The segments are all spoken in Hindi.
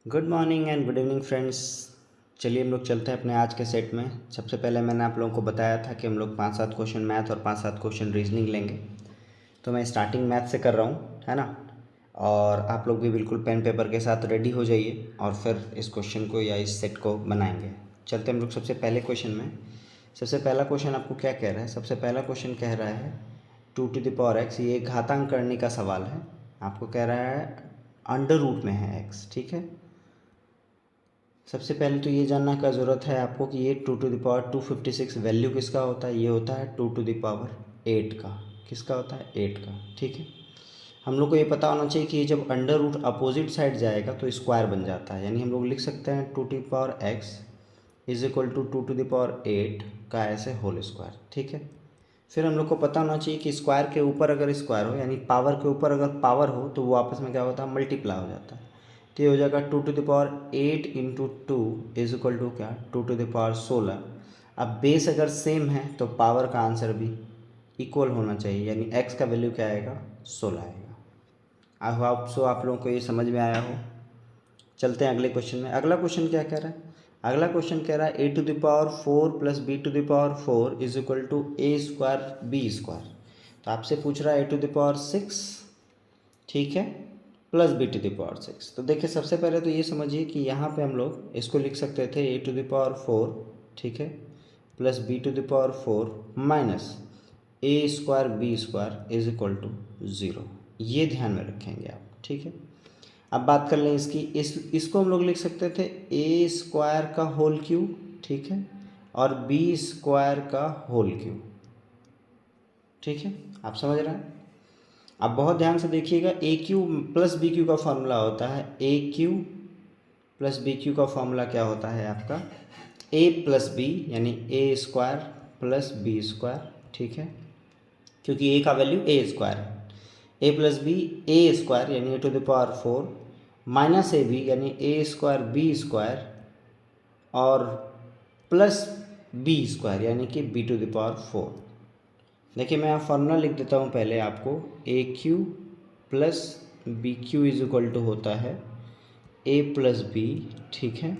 Good morning and good evening friends. चलिए हम लोग चलते हैं अपने आज के सेट में। सबसे पहले मैंने आप लोगों को बताया था कि हम लोग 5-7 क्वेश्चन मैथ और 5-7 क्वेश्चन रीजनिंग लेंगे। तो मैं स्टार्टिंग मैथ से कर रहा हूँ, है ना। और आप लोग भी बिल्कुल पेन पेपर के साथ रेडी हो जाइए और फिर इस क्वेश्चन को या इस सेट को बनाएंगे। चलते हम लोग सबसे पहले क्वेश्चन में। सबसे पहला क्वेश्चन आपको क्या कह रहा है? सबसे पहला क्वेश्चन कह रहा है 2⁻x, ये घातांक करने का सवाल है। आपको कह रहा है अंडर रूट में है x, ठीक है। सबसे पहले तो ये जानना का ज़रूरत है आपको कि ये 2⁻256 वैल्यू किसका होता है? ये होता है 2⁸ का। किसका होता है? 8 का, ठीक है। हम लोग को ये पता होना चाहिए कि ये जब अंडर रूट अपोजिट साइड जाएगा तो स्क्वायर बन जाता है। यानी हम लोग लिख सकते हैं 2⁻x इज इक्वल टू 2⁸ का ऐसे होल स्क्वायर, ठीक है। फिर हम लोग को पता होना चाहिए कि स्क्वायर के ऊपर अगर स्क्वायर हो, यानी पावर के ऊपर अगर पावर हो, तो वो आपस में क्या होता है? मल्टीप्लाई हो जाता है। तो ये हो जाएगा 2⁸ इंटू 2 इज इक्वल टू क्या? 2⁻16। अब बेस अगर सेम है तो पावर का आंसर भी इक्वल होना चाहिए, यानी x का वैल्यू क्या आएगा? 16 आएगा। आई होप सो आप लोगों को ये समझ में आया हो। चलते हैं अगले क्वेश्चन में। अगला क्वेश्चन क्या कह रहा है? अगला क्वेश्चन कह रहा है a⁴ plus b⁴ is equal to a² b²। तो आपसे पूछ रहा है a⁶, ठीक है, प्लस b⁶। तो देखिए सबसे पहले तो ये समझिए कि यहाँ पे हम लोग इसको लिख सकते थे a⁴, ठीक है, plus b⁴ minus a² b² is equal to 0। ये ध्यान में रखेंगे आप, ठीक है। अब बात कर लें इसकी, इसको हम लोग लिख सकते थे a² का होल क्यूब, ठीक है, और b² का होल क्यूब, ठीक है। आप समझ रहे हैं? अब बहुत ध्यान से देखिएगा, a³ प्लस b³ का फॉर्मूला होता है a³ प्लस b³ का फॉर्मूला क्या होता है आपका? a प्लस b, यानी a² प्लस b², ठीक है, क्योंकि a का वैल्यू a² है। a प्लस b a² यानी a⁴ माइनस ab यानी a² b² और प्लस b² यानी कि b⁴। देखिए मैं यहाँ फार्मूला लिख देता हूँ पहले आपको। a³ plus b³ is equal to होता है a प्लस b, ठीक है,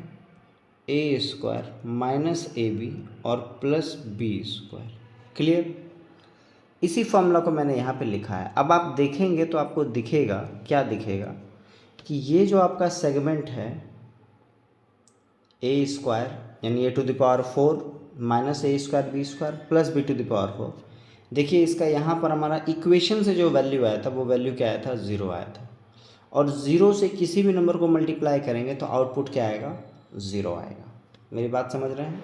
a² माइनस ab और प्लस b²। क्लियर? इसी फॉर्मूला को मैंने यहाँ पे लिखा है। अब आप देखेंगे तो आपको दिखेगा, क्या दिखेगा, कि ये जो आपका सेगमेंट है a² यानी a⁴ minus a² b² plus b⁴, देखिए इसका यहाँ पर हमारा इक्वेशन से जो वैल्यू आया था वो वैल्यू क्या आया था? 0 आया था। और 0 से किसी भी नंबर को मल्टीप्लाई करेंगे तो आउटपुट क्या आएगा? 0 आएगा। मेरी बात समझ रहे हैं?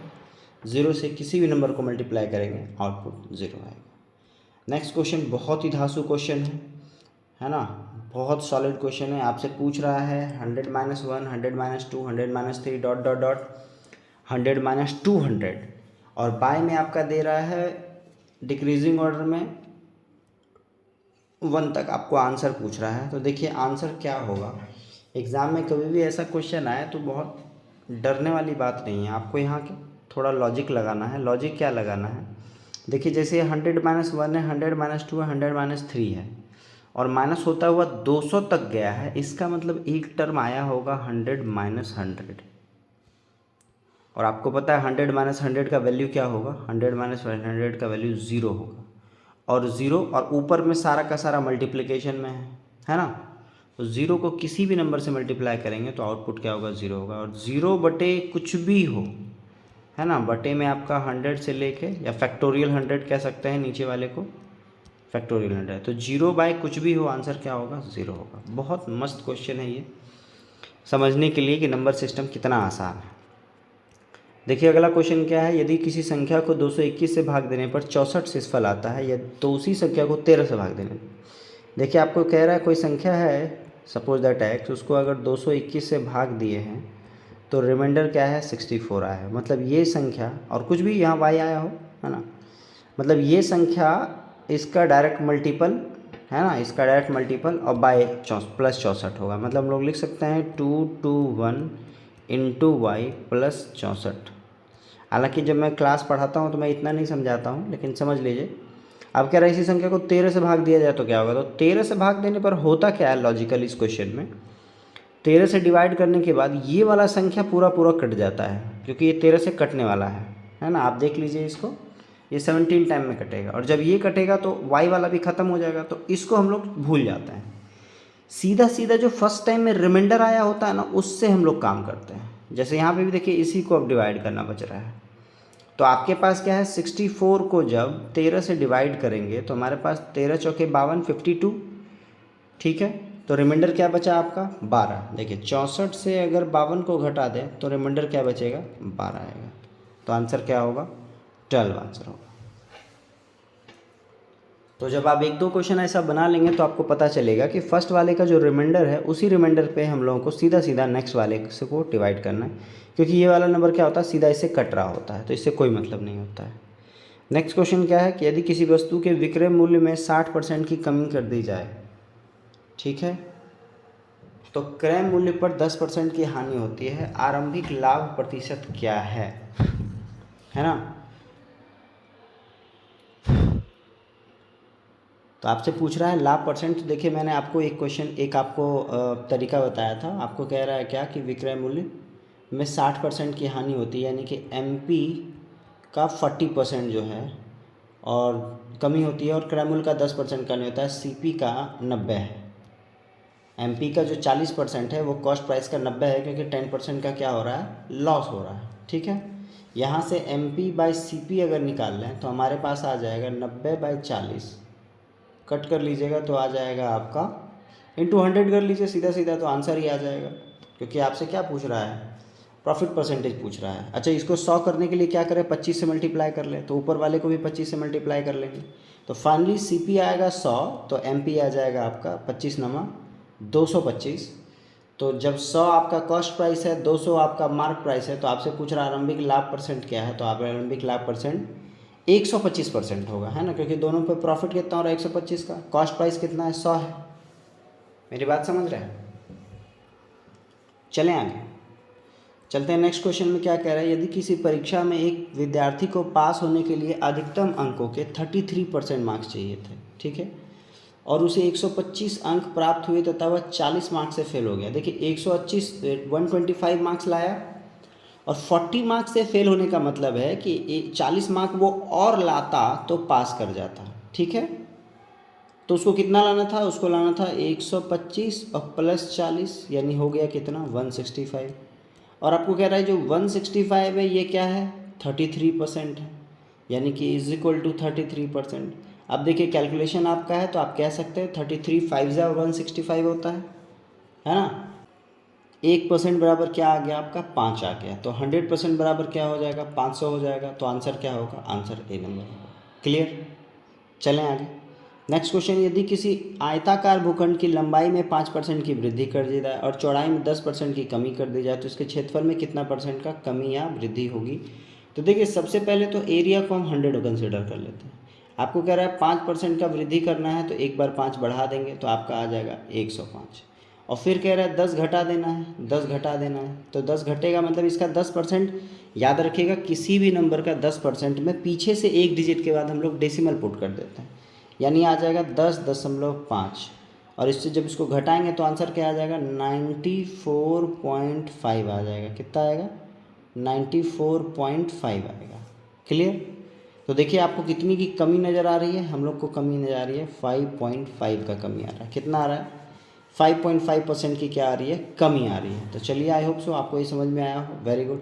0 से किसी भी नंबर को मल्टीप्लाई करेंगे आउटपुट 0 आएगा। नेक्स्ट क्वेश्चन बहुत ही धांसू क्वेश्चन है ना, बहुत सॉलिड क्वेश्चन है। आपसे पूछ रहा है 100 - 1, 100 - 2, 100 - 3 डॉट डॉट डॉट 100 - 200, और बाय में आपका दे रहा है डिक्रीजिंग ऑर्डर में 1 तक आपको आंसर पूछ रहा है। तो देखिए आंसर क्या होगा। एग्ज़ाम में कभी भी ऐसा क्वेश्चन आए तो बहुत डरने वाली बात नहीं है, आपको यहाँ के थोड़ा लॉजिक लगाना है। लॉजिक क्या लगाना है? देखिए जैसे 100 - 1 है, 100 - 2 है, 100 - 3 है, और माइनस होता हुआ 200 तक गया है। इसका मतलब एक टर्म आया होगा 100 - 100, और आपको पता है 100 - 100 का वैल्यू क्या होगा? 100 - 100 का वैल्यू 0 होगा, और 0 और ऊपर में सारा का सारा मल्टीप्लिकेशन में है ना। तो 0 को किसी भी नंबर से मल्टीप्लाई करेंगे तो आउटपुट क्या होगा? 0 होगा। और 0 बटे कुछ भी हो, है ना, बटे में आपका 100 से लेके, या फैक्टोरियल 100 कह सकते हैं नीचे वाले को, फैक्टोरियल 100। तो 0 बाय कुछ भी हो, आंसर क्या होगा? 0 होगा। बहुत मस्त क्वेश्चन है ये, समझने के लिए कि नंबर सिस्टम कितना आसान है। देखिए अगला क्वेश्चन क्या है। यदि किसी संख्या को 221 से भाग देने पर 64 शेषफल आता है, या तो उसी संख्या को 13 से भाग देने, देखिए आपको कह रहा है कोई संख्या है, सपोज दैट x, उसको अगर 221 से भाग दिए हैं तो रिमाइंडर क्या है? 64 आया है। मतलब ये संख्या, और कुछ भी यहाँ y आया हो, है ना, मतलब ये संख्या इसका डायरेक्ट मल्टीपल है ना, इसका डायरेक्ट मल्टीपल और बाय प्लस 64 होगा। मतलब हम लोग लिख सकते हैं 221 इंटू वाई प्लस 64। हालांकि जब मैं क्लास पढ़ाता हूँ तो मैं इतना नहीं समझाता हूँ, लेकिन समझ लीजिए। अब कह रहा है इसी संख्या को 13 से भाग दिया जाए तो क्या होगा? तो 13 से भाग देने पर होता क्या है लॉजिकल इस क्वेश्चन में, 13 से डिवाइड करने के बाद ये वाला संख्या पूरा पूरा कट जाता है, क्योंकि ये 13 से कटने वाला है ना। आप देख लीजिए इसको, ये 17 टाइम में कटेगा, और जब ये कटेगा तो y वाला भी ख़त्म हो जाएगा, तो इसको हम लोग भूल जाते हैं। सीधा सीधा जो फर्स्ट टाइम में रिमाइंडर आया होता है ना, उससे हम लोग काम करते हैं। जैसे यहाँ पे भी देखिए, इसी को अब डिवाइड करना बच रहा है, तो आपके पास क्या है, 64 को जब 13 से डिवाइड करेंगे तो हमारे पास 13 चौके 52, 52, ठीक है। तो रिमाइंडर क्या बचा आपका, 12। देखिए 64 से अगर 52 को घटा दें तो रिमाइंडर क्या बचेगा, 12 आएगा। तो आंसर क्या होगा, 12 आंसर होगा। तो जब आप 1-2 क्वेश्चन ऐसा बना लेंगे तो आपको पता चलेगा कि फर्स्ट वाले का जो रिमाइंडर है, उसी रिमाइंडर पे हम लोगों को सीधा सीधा नेक्स्ट वाले से को डिवाइड करना है, क्योंकि ये वाला नंबर क्या होता है, सीधा इससे कट रहा होता है, तो इससे कोई मतलब नहीं होता है। नेक्स्ट क्वेश्चन क्या है कि यदि किसी वस्तु के विक्रय मूल्य में 60% की कमी कर दी जाए, ठीक है, तो क्रय मूल्य पर 10% की हानि होती है, आरंभिक लाभ प्रतिशत क्या है ना। तो आपसे पूछ रहा है लाभ परसेंट। देखिए मैंने आपको एक क्वेश्चन, एक आपको तरीका बताया था। आपको कह रहा है क्या कि विक्रय मूल्य में 60% की हानि होती है, यानी कि MP का 40% जो है और कमी होती है, और क्रय मूल्य का 10% कमी होता है, CP का 90 है। MP का जो 40% है वो कॉस्ट प्राइस का 90 है, क्योंकि 10% का क्या हो रहा है, लॉस हो रहा है, ठीक है। यहाँ से MP/CP अगर निकाल लें तो हमारे पास आ जाएगा 90/40, कट कर लीजिएगा तो आ जाएगा आपका, इंटू 100 कर लीजिए सीधा सीधा, तो आंसर ही आ जाएगा, क्योंकि आपसे क्या पूछ रहा है, प्रॉफिट परसेंटेज पूछ रहा है। अच्छा, इसको 100 करने के लिए क्या करें, 25 से मल्टीप्लाई कर लें, तो ऊपर वाले को भी 25 से मल्टीप्लाई कर लेंगे, तो फाइनली CP आएगा 100, तो MP आ जाएगा आपका 25 नमा 225। तो जब 100 आपका कॉस्ट प्राइस है, 200 आपका मार्क प्राइस है, तो आपसे पूछ रहा है आरंभिक लाभ परसेंट क्या है, तो आप आरंभिक लाभ परसेंट 125% होगा, है ना, क्योंकि दोनों पे प्रॉफिट कितना हो रहा है, 125 का, कॉस्ट प्राइस कितना है, 100 है। मेरी बात समझ रहे हैं। चलें आगे चलते हैं। नेक्स्ट क्वेश्चन में क्या कह रहा है, यदि किसी परीक्षा में एक विद्यार्थी को पास होने के लिए अधिकतम अंकों के 33% मार्क्स चाहिए थे, ठीक है, और उसे 125 अंक प्राप्त हुए, तो तब वह 40 मार्क्स से फेल हो गया। देखिए 125 मार्क्स लाया, और 40 मार्क्स से फेल होने का मतलब है कि 40 मार्क वो और लाता तो पास कर जाता, ठीक है। तो उसको कितना लाना था, उसको लाना था 125 और प्लस 40, यानी हो गया कितना, 165। और आपको कह रहा है जो 165 है ये क्या है, 33% है, यानी कि इज इक्वल टू 33%। अब देखिए कैलकुलेशन आपका है, तो आप कह सकते हैं 33 5 165 होता है ना। 1% बराबर क्या आ गया आपका, 5 आ गया, तो 100% बराबर क्या हो जाएगा, 500 हो जाएगा। तो आंसर क्या होगा, आंसर A नंबर होगा। क्लियर, चलें आगे। नेक्स्ट क्वेश्चन, यदि किसी आयताकार भूखंड की लंबाई में 5% की वृद्धि कर दी जाए और चौड़ाई में 10% की कमी कर दी जाए, तो इसके क्षेत्रफल में कितना % का कमी या वृद्धि होगी। तो देखिए सबसे पहले तो एरिया को हम 100 कंसिडर कर लेते हैं। आपको कह रहा है 5% का वृद्धि करना है, तो एक बार 5 बढ़ा देंगे तो आपका आ जाएगा 105। और फिर कह रहा है 10 घटा देना है, 10 घटा देना है, तो 10 घटेगा मतलब इसका 10%। याद रखिएगा किसी भी नंबर का 10% में पीछे से एक डिजिट के बाद हम लोग डेसिमल पुट कर देते हैं, यानी आ जाएगा 10.5। और इससे जब इसको घटाएंगे तो आंसर क्या आ जाएगा, 94.5 आ जाएगा। कितना आएगा, 94.5 आएगा। क्लियर। तो देखिए आपको कितनी की कमी नज़र आ रही है, हम लोग को कमी नज़र आ रही है 5.5 का कमी आ रहा है। कितना आ रहा है, 5.5% की क्या आ रही है, कमी आ रही है। तो चलिए आई होप सो आपको ये समझ में आया हो, वेरी गुड।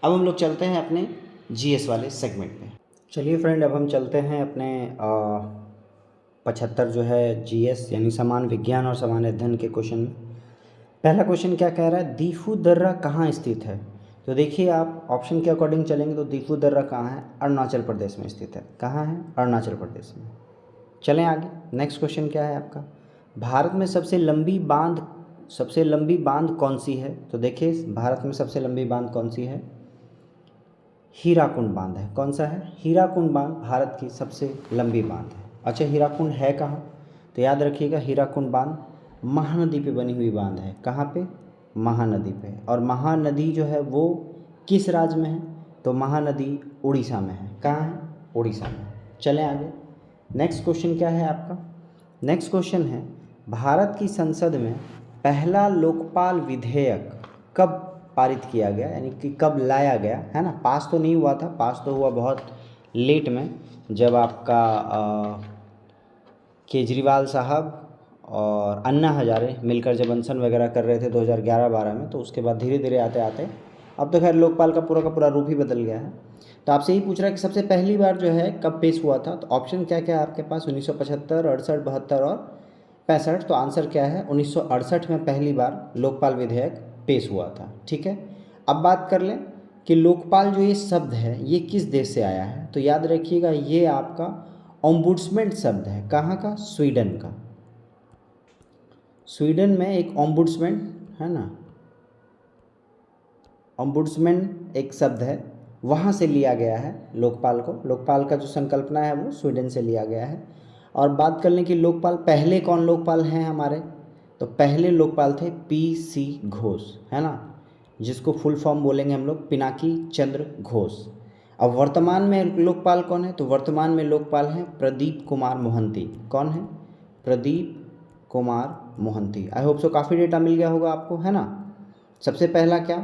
अब हम लोग चलते हैं अपने GS वाले सेगमेंट में। चलिए फ्रेंड, अब हम चलते हैं अपने 75 जो है GS यानी समान विज्ञान और समान अध्ययन के क्वेश्चन में। पहला क्वेश्चन क्या कह रहा है, दीफू दर्रा कहाँ स्थित है। तो देखिए आप ऑप्शन के अकॉर्डिंग चलेंगे तो दीफू दर्रा कहाँ है, अरुणाचल प्रदेश में स्थित है। कहाँ है, अरुणाचल प्रदेश में। चलें आगे। नेक्स्ट क्वेश्चन क्या है आपका, भारत में सबसे लंबी बांध कौन सी है। तो देखिए भारत में सबसे लंबी बांध कौन सी है, हीराकुंड बांध है। कौन सा है, हीराकुंड बांध भारत की सबसे लंबी बांध है। अच्छा हीराकुंड है कहाँ, तो याद रखिएगा हीराकुंड बांध महानदी पे बनी हुई बांध है। कहाँ पे, महानदी पे। और महानदी जो है वो किस राज्य में है, तो महानदी उड़ीसा में है। कहाँ है, उड़ीसा में। चलें आगे। नेक्स्ट क्वेश्चन क्या है आपका, नेक्स्ट क्वेश्चन है, भारत की संसद में पहला लोकपाल विधेयक कब पारित किया गया, यानी कि कब लाया गया, है ना। पास तो नहीं हुआ था, पास तो हुआ बहुत लेट में, जब आपका केजरीवाल साहब और अन्ना हजारे मिलकर जब अनशन वगैरह कर रहे थे 2011-12 में, तो उसके बाद धीरे धीरे आते आते अब तो खैर लोकपाल का पूरा रूप ही बदल गया है। तो आपसे यही पूछ रहा है कि सबसे पहली बार जो है कब पेश हुआ था। तो ऑप्शन क्या क्या है आपके पास, 1975, 68, 72 और 65। तो आंसर क्या है, 1968 में पहली बार लोकपाल विधेयक पेश हुआ था। ठीक है, अब बात कर लें कि लोकपाल जो ये शब्द है ये किस देश से आया है। तो याद रखिएगा ये आपका ओम्बुड्समैन शब्द है। कहाँ का, स्वीडन का। स्वीडन में एक ओम्बुड्समैन है ना, ओम्बुड्समैन एक शब्द है, वहाँ से लिया गया है लोकपाल को। लोकपाल का जो संकल्पना है वो स्वीडन से लिया गया है। और बात कर लें कि लोकपाल पहले कौन लोकपाल हैं हमारे, तो पहले लोकपाल थे पी.सी. घोष, है ना, जिसको फुल फॉर्म बोलेंगे हम लोग पिनाकी चंद्र घोष। अब वर्तमान में लोकपाल कौन है, तो वर्तमान में लोकपाल हैं प्रदीप कुमार मोहंती। कौन है, Pradeep Kumar Mohanty. I hope so काफ़ी डेटा मिल गया होगा आपको, है ना। सबसे पहला क्या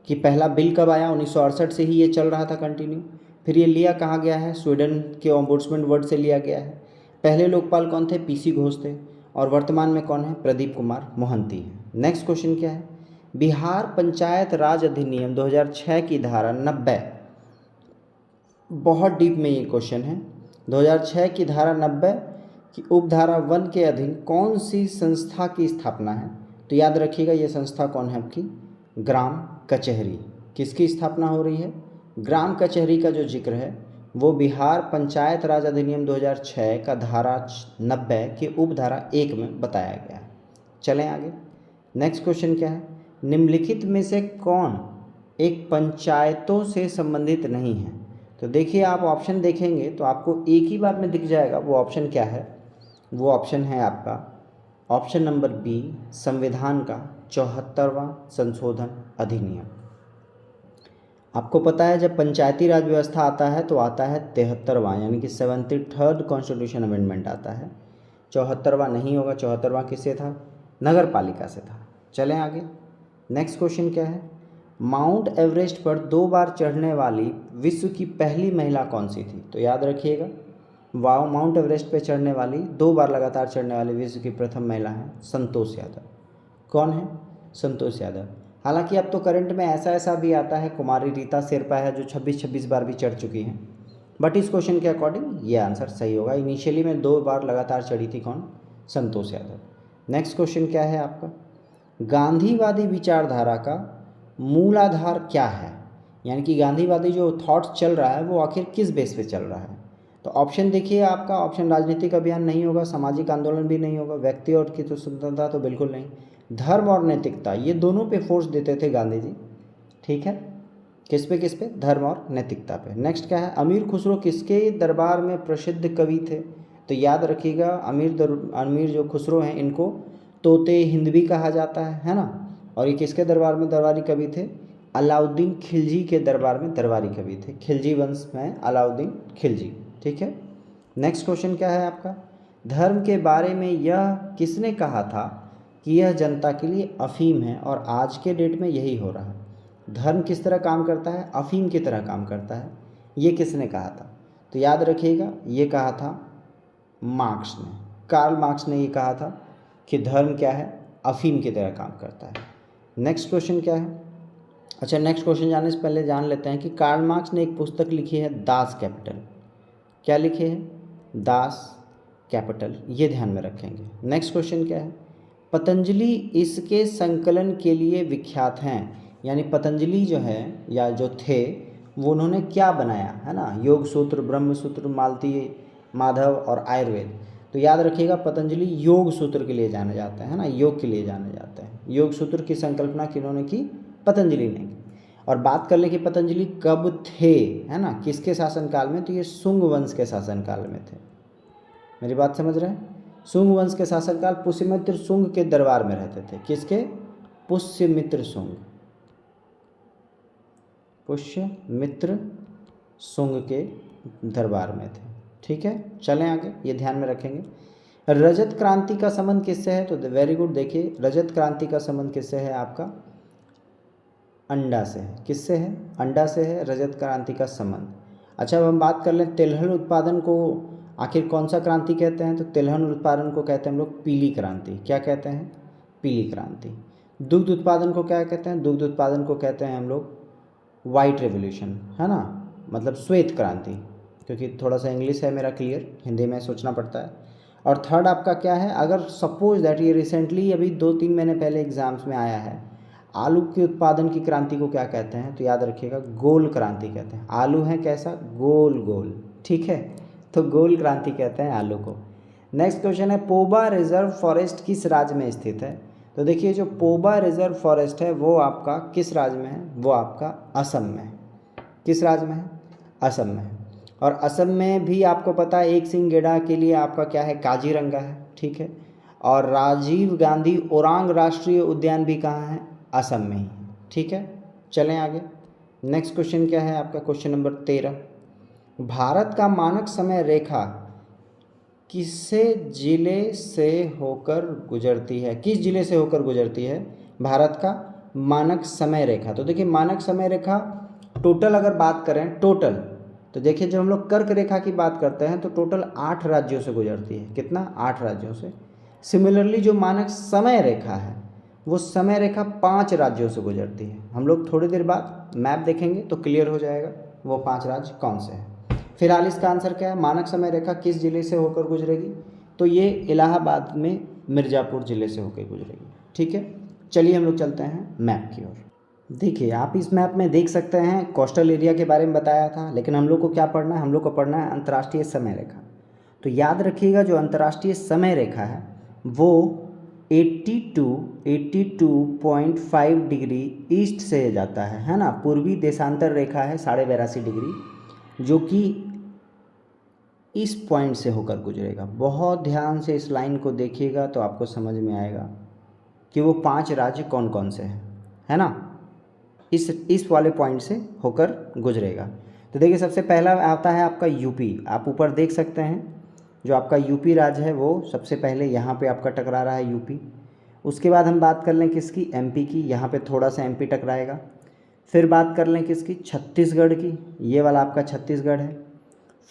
कि पहला बिल कब आया, 1968 से ही ये चल रहा था कंटिन्यू। फिर ये लिया कहाँ गया है, स्वीडन के ओम्बुड्समैन वर्ड से लिया गया है। पहले लोकपाल कौन थे, पी.सी. घोष थे, और वर्तमान में कौन है, प्रदीप कुमार मोहंती है। नेक्स्ट क्वेश्चन क्या है, बिहार पंचायत राज अधिनियम 2006 की धारा 90, बहुत डीप में ये क्वेश्चन है। 2006 की धारा 90 की उपधारा 1 के अधीन कौन सी संस्था की स्थापना है। तो याद रखिएगा ये संस्था कौन है आपकी, ग्राम कचहरी। किसकी स्थापना हो रही है, ग्राम कचहरी का जो जिक्र है वो बिहार पंचायत राज अधिनियम 2006 का धारा 90 के उपधारा 1 में बताया गया है। चलें आगे। नेक्स्ट क्वेश्चन क्या है, निम्नलिखित में से कौन एक पंचायतों से संबंधित नहीं है। तो देखिए आप ऑप्शन देखेंगे तो आपको एक ही बार में दिख जाएगा वो ऑप्शन क्या है। वो ऑप्शन है आपका ऑप्शन नंबर बी, संविधान का 74वां संशोधन अधिनियम। आपको पता है जब पंचायती राज व्यवस्था आता है तो आता है 73वां, यानी कि 73rd कॉन्स्टिट्यूशन अमेंडमेंट आता है। 74वां नहीं होगा, 74वां किससे था, नगर पालिका से था। चलें आगे। नेक्स्ट क्वेश्चन क्या है, माउंट एवरेस्ट पर 2 बार चढ़ने वाली विश्व की पहली महिला कौन सी थी। तो याद रखिएगा माउंट एवरेस्ट पर चढ़ने वाली 2 बार लगातार चढ़ने वाली विश्व की प्रथम महिला है संतोष यादव। कौन है, संतोष यादव। हालांकि अब तो करंट में ऐसा भी आता है कुमारी रीता शेरपा है जो 26 बार भी चढ़ चुकी हैं, बट इस क्वेश्चन के अकॉर्डिंग ये आंसर सही होगा। इनिशियली में 2 बार लगातार चढ़ी थी कौन, संतोष यादव। नेक्स्ट क्वेश्चन क्या है आपका, गांधीवादी विचारधारा का मूलाधार क्या है, यानी कि गांधीवादी जो थॉट्स चल रहा है वो आखिर किस बेस पे चल रहा है। तो ऑप्शन देखिए आपका, ऑप्शन राजनीतिक अभियान नहीं होगा, सामाजिक आंदोलन भी नहीं होगा, व्यक्ति और की तो स्वतंत्रता तो बिल्कुल नहीं, धर्म और नैतिकता, ये दोनों पे फोर्स देते थे गांधी जी। ठीक है, किस पे, धर्म और नैतिकता पे। नेक्स्ट क्या है, अमीर खुसरो किसके दरबार में प्रसिद्ध कवि थे। तो याद रखिएगा अमीर जो खुसरो हैं इनको तोते हिंद भी कहा जाता है ना। और ये किसके दरबार में दरबारी कवि थे, अलाउद्दीन खिलजी के दरबार में दरबारी कवि थे। खिलजी वंश में अलाउद्दीन खिलजी। ठीक है, नेक्स्ट क्वेश्चन क्या है आपका, धर्म के बारे में यह किसने कहा था कि यह जनता के लिए अफीम है और आज के डेट में यही हो रहा है। धर्म किस तरह काम करता है, अफीम की तरह काम करता है, ये किसने कहा था। तो याद रखिएगा ये कहा था मार्क्स ने, कार्ल मार्क्स ने ये कहा था कि धर्म क्या है, अफीम की तरह काम करता है। नेक्स्ट क्वेश्चन क्या है, अच्छा नेक्स्ट क्वेश्चन जाने से पहले जान लेते हैं कि कार्ल मार्क्स ने एक पुस्तक लिखी है दास कैपिटल। क्या लिखे है, दास कैपिटल, ये ध्यान में रखेंगे। नेक्स्ट क्वेश्चन क्या है, पतंजलि इसके संकलन के लिए विख्यात हैं, यानी पतंजलि जो है या जो थे वो उन्होंने क्या बनाया है ना, योग सूत्र, ब्रह्म सूत्र, मालती, माधव और आयुर्वेद। तो याद रखिएगा पतंजलि योग सूत्र के लिए जाने जाते हैं ना, योग के लिए जाने जाते हैं। योग सूत्र की संकल्पना किन्होंने की, पतंजलि ने की। और बात कर ले कि पतंजलि कब थे, है ना, किसके शासनकाल में, तो ये शुंग वंश के शासनकाल में थे। मेरी बात समझ रहे हैं, शुंग वंश के शासनकाल पुष्यमित्र शुंग के दरबार में रहते थे। किसके, पुष्यमित्र शुंग, पुष्यमित्र शुंग के दरबार में थे। ठीक है, चलें आगे, ये ध्यान में रखेंगे। रजत क्रांति का संबंध किससे है? तो वेरी गुड, देखिए रजत क्रांति का संबंध किससे है आपका? अंडा से है। किससे है? अंडा से है रजत क्रांति का संबंध। अच्छा, अब हम बात कर लें तिलहन उत्पादन को आखिर कौन सा क्रांति कहते हैं? तो तिलहन उत्पादन को कहते हैं हम लोग पीली क्रांति। क्या कहते हैं? पीली क्रांति। दुग्ध उत्पादन को क्या कहते हैं? दुग्ध उत्पादन को कहते हैं हम लोग वाइट रेवोल्यूशन, है ना, मतलब श्वेत क्रांति, क्योंकि थोड़ा सा इंग्लिश है मेरा क्लियर, हिंदी में सोचना पड़ता है। और थर्ड आपका क्या है? अगर सपोज दैट ये रिसेंटली अभी 2-3 महीने पहले एग्जाम्स में आया है, आलू के उत्पादन की क्रांति को क्या कहते हैं? तो याद रखिएगा गोल क्रांति कहते हैं। आलू है कैसा? गोल गोल, ठीक है, तो गोल क्रांति कहते हैं आलू को। नेक्स्ट क्वेश्चन है पोबा रिजर्व फॉरेस्ट किस राज्य में स्थित है? तो देखिए जो पोबा रिजर्व फॉरेस्ट है वो आपका किस राज्य में है? वो आपका असम में है। किस राज्य में है? असम में है। और असम में भी आपको पता है एक सिंह गेंडा के लिए आपका क्या है? काजीरंगा है, ठीक है। और राजीव गांधी ओरांग राष्ट्रीय उद्यान भी कहाँ है? असम में ही, ठीक है। चलें आगे। नेक्स्ट क्वेश्चन क्या है आपका? क्वेश्चन नंबर 13, भारत का मानक समय रेखा किससे जिले से होकर गुजरती है? किस जिले से होकर गुजरती है भारत का मानक समय रेखा? तो देखिए मानक समय रेखा टोटल अगर बात करें, टोटल, तो देखिए जब हम लोग कर्क रेखा की बात करते हैं तो टोटल 8 राज्यों से गुजरती है। कितना? 8 राज्यों से। सिमिलरली जो मानक समय रेखा है वो समय रेखा 5 राज्यों से गुजरती है। हम लोग थोड़ी देर बाद मैप देखेंगे तो क्लियर हो जाएगा वो 5 राज्य कौन से हैं। फिलहाल इसका आंसर क्या है? मानक समय रेखा किस जिले से होकर गुजरेगी? तो ये इलाहाबाद में मिर्ज़ापुर ज़िले से होकर गुजरेगी, ठीक है। चलिए हम लोग चलते हैं मैप की ओर। देखिए आप इस मैप में देख सकते हैं कोस्टल एरिया के बारे में बताया था, लेकिन हम लोग को क्या पढ़ना है? हम लोग को पढ़ना है अंतर्राष्ट्रीय समय रेखा। तो याद रखिएगा जो अंतर्राष्ट्रीय समय रेखा है वो 82.5 डिग्री ईस्ट से जाता है ना। पूर्वी देशांतर रेखा है 82.5 डिग्री, जो कि इस पॉइंट से होकर गुजरेगा। बहुत ध्यान से इस लाइन को देखिएगा तो आपको समझ में आएगा कि वो 5 राज्य कौन कौन से हैं, है ना। इस वाले पॉइंट से होकर गुजरेगा। तो देखिए सबसे पहला आता है आपका यूपी। आप ऊपर देख सकते हैं जो आपका यूपी राज्य है वो सबसे पहले यहाँ पे आपका टकरा रहा है यूपी। उसके बाद हम बात कर लें किसकी? एमपी की। यहाँ पे थोड़ा सा एमपी टकराएगा। फिर बात कर लें किसकी? छत्तीसगढ़ की। ये वाला आपका छत्तीसगढ़ है।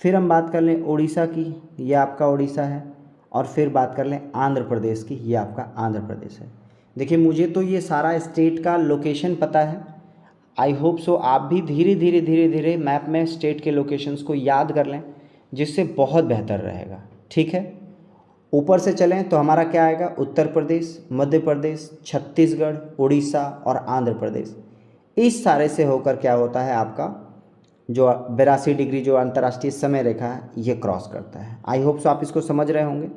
फिर हम बात कर लें उड़ीसा की, ये आपका उड़ीसा है। और फिर बात कर लें आंध्र प्रदेश की, ये आपका आंध्र प्रदेश है। देखिए मुझे तो ये सारा स्टेट का लोकेशन पता है। आई होप सो आप भी धीरे धीरे मैप में स्टेट के लोकेशंस को याद कर लें, जिससे बहुत बेहतर रहेगा, ठीक है। ऊपर से चलें तो हमारा क्या आएगा? उत्तर प्रदेश, मध्य प्रदेश, छत्तीसगढ़, उड़ीसा और आंध्र प्रदेश। इस सारे से होकर क्या होता है आपका जो 82 डिग्री जो अंतर्राष्ट्रीय समय रेखा है ये क्रॉस करता है। आई होप सो आप इसको समझ रहे होंगे।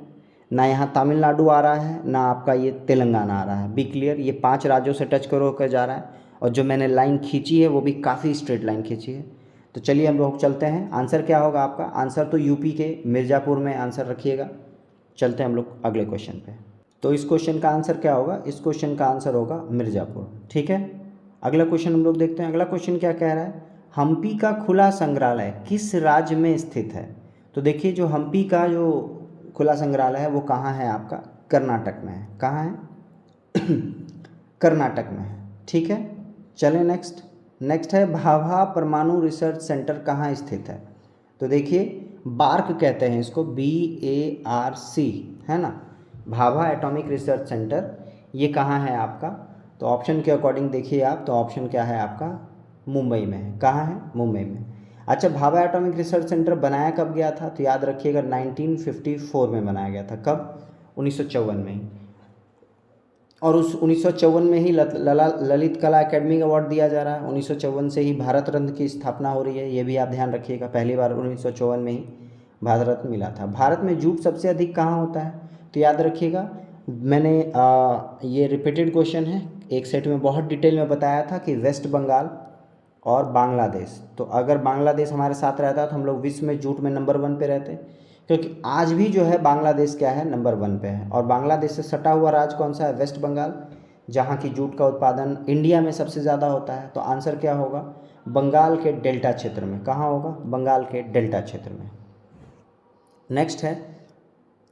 ना यहाँ तमिलनाडु आ रहा है ना आपका ये तेलंगाना आ रहा है। बी क्लियर, ये 5 राज्यों से टच कर होकर जा रहा है। और जो मैंने लाइन खींची है वो भी काफ़ी स्ट्रेट लाइन खींची है। तो चलिए हम लोग चलते हैं। आंसर क्या होगा आपका? आंसर तो यूपी के मिर्ज़ापुर में आंसर रखिएगा। चलते हैं हम लोग अगले क्वेश्चन पे। तो इस क्वेश्चन का आंसर क्या होगा? इस क्वेश्चन का आंसर होगा मिर्ज़ापुर, ठीक है। अगला क्वेश्चन हम लोग देखते हैं। अगला क्वेश्चन क्या कह रहा है? हम्पी का खुला संग्रहालय किस राज्य में स्थित है? तो देखिए जो हम्पी का जो खुला संग्रहालय है वो कहाँ है आपका? कर्नाटक में है। कहाँ है? कर्नाटक में है, ठीक है। चलें नेक्स्ट है भाभा परमाणु रिसर्च सेंटर कहाँ स्थित है? तो देखिए बार्क कहते हैं इसको, BARC, है ना, भाभा एटॉमिक रिसर्च सेंटर। ये कहाँ है आपका? तो ऑप्शन के अकॉर्डिंग देखिए आप, तो ऑप्शन क्या है आपका? मुंबई में है। कहाँ है? मुंबई में। अच्छा, भाभा एटॉमिक रिसर्च सेंटर बनाया कब गया था? तो याद रखिएगा 1954 में बनाया गया था। कब? 1954 में ही। और उस 1954 में ही ललित कला अकेडमी अवार्ड दिया जा रहा है। 1954 से ही भारत रत्न की स्थापना हो रही है, ये भी आप ध्यान रखिएगा। पहली बार 1954 में ही भारत रत्न मिला था। भारत में जूट सबसे अधिक कहाँ होता है? तो याद रखिएगा मैंने ये रिपीटेड क्वेश्चन है, एक सेट में बहुत डिटेल में बताया था कि वेस्ट बंगाल और बांग्लादेश। तो अगर बांग्लादेश हमारे साथ रहता तो हम लोग विश्व में जूट में नंबर 1 पे रहते, क्योंकि आज भी जो है बांग्लादेश क्या है? नंबर 1 पे है। और बांग्लादेश से सटा हुआ राज्य कौन सा है? वेस्ट बंगाल, जहाँ की जूट का उत्पादन इंडिया में सबसे ज़्यादा होता है। तो आंसर क्या होगा? बंगाल के डेल्टा क्षेत्र में। कहाँ होगा? बंगाल के डेल्टा क्षेत्र में। नेक्स्ट है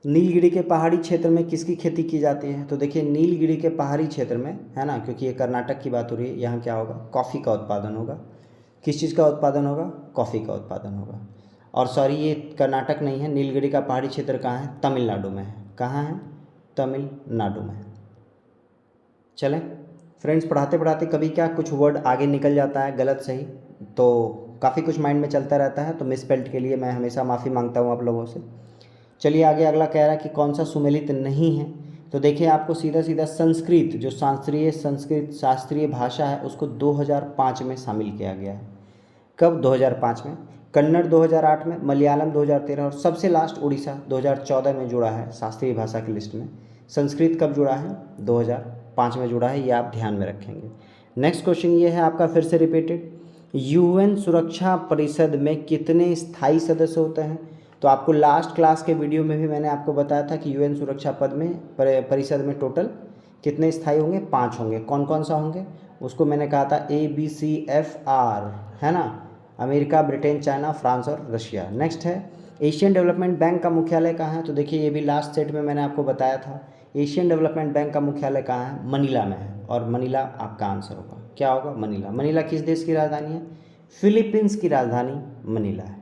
नीलगिरी के पहाड़ी क्षेत्र में किसकी खेती की जाती है? तो देखिए नीलगिरी के पहाड़ी क्षेत्र में, है ना, क्योंकि ये कर्नाटक की बात हो रही है, यहाँ क्या होगा? कॉफ़ी का उत्पादन होगा। किस चीज़ का उत्पादन होगा? कॉफ़ी का उत्पादन होगा। और सॉरी, ये कर्नाटक नहीं है, नीलगिरी का पहाड़ी क्षेत्र कहाँ है? तमिलनाडु में है। कहाँ है? तमिलनाडु में। चलें फ्रेंड्स, पढ़ाते पढ़ाते कभी क्या कुछ वर्ड आगे निकल जाता है, गलत सही, तो काफ़ी कुछ माइंड में चलता रहता है, तो मिसस्पेल्ड के लिए मैं हमेशा माफ़ी मांगता हूँ आप लोगों से। चलिए आगे अगला कह रहा है कि कौन सा सुमेलित नहीं है। तो देखिए आपको सीधा सीधा संस्कृत, जो शास्त्रीय भाषा है, उसको 2005 में शामिल किया गया है। कब? 2005 में। कन्नड़ 2008 में, मलयालम 2013 और सबसे लास्ट उड़ीसा 2014 में जुड़ा है शास्त्रीय भाषा की लिस्ट में। संस्कृत कब जुड़ा है? 2005 में जुड़ा है, ये आप ध्यान में रखेंगे। नेक्स्ट क्वेश्चन ये है आपका, फिर से रिपीटेड, यूएन सुरक्षा परिषद में कितने स्थायी सदस्य होते हैं? तो आपको लास्ट क्लास के वीडियो में भी मैंने आपको बताया था कि यूएन सुरक्षा परिषद में टोटल कितने स्थायी होंगे? 5 होंगे। कौन कौन सा होंगे? उसको मैंने कहा था ABCFR, है ना, अमेरिका, ब्रिटेन, चाइना, फ्रांस और रशिया। नेक्स्ट है एशियन डेवलपमेंट बैंक का मुख्यालय कहाँ है? तो देखिए ये भी लास्ट सेट में मैंने आपको बताया था, एशियन डेवलपमेंट बैंक का मुख्यालय कहाँ है? मनीला में है। और मनीला आपका आंसर होगा। क्या होगा? मनीला। मनीला किस देश की राजधानी है? फिलीपींस की राजधानी मनीला है।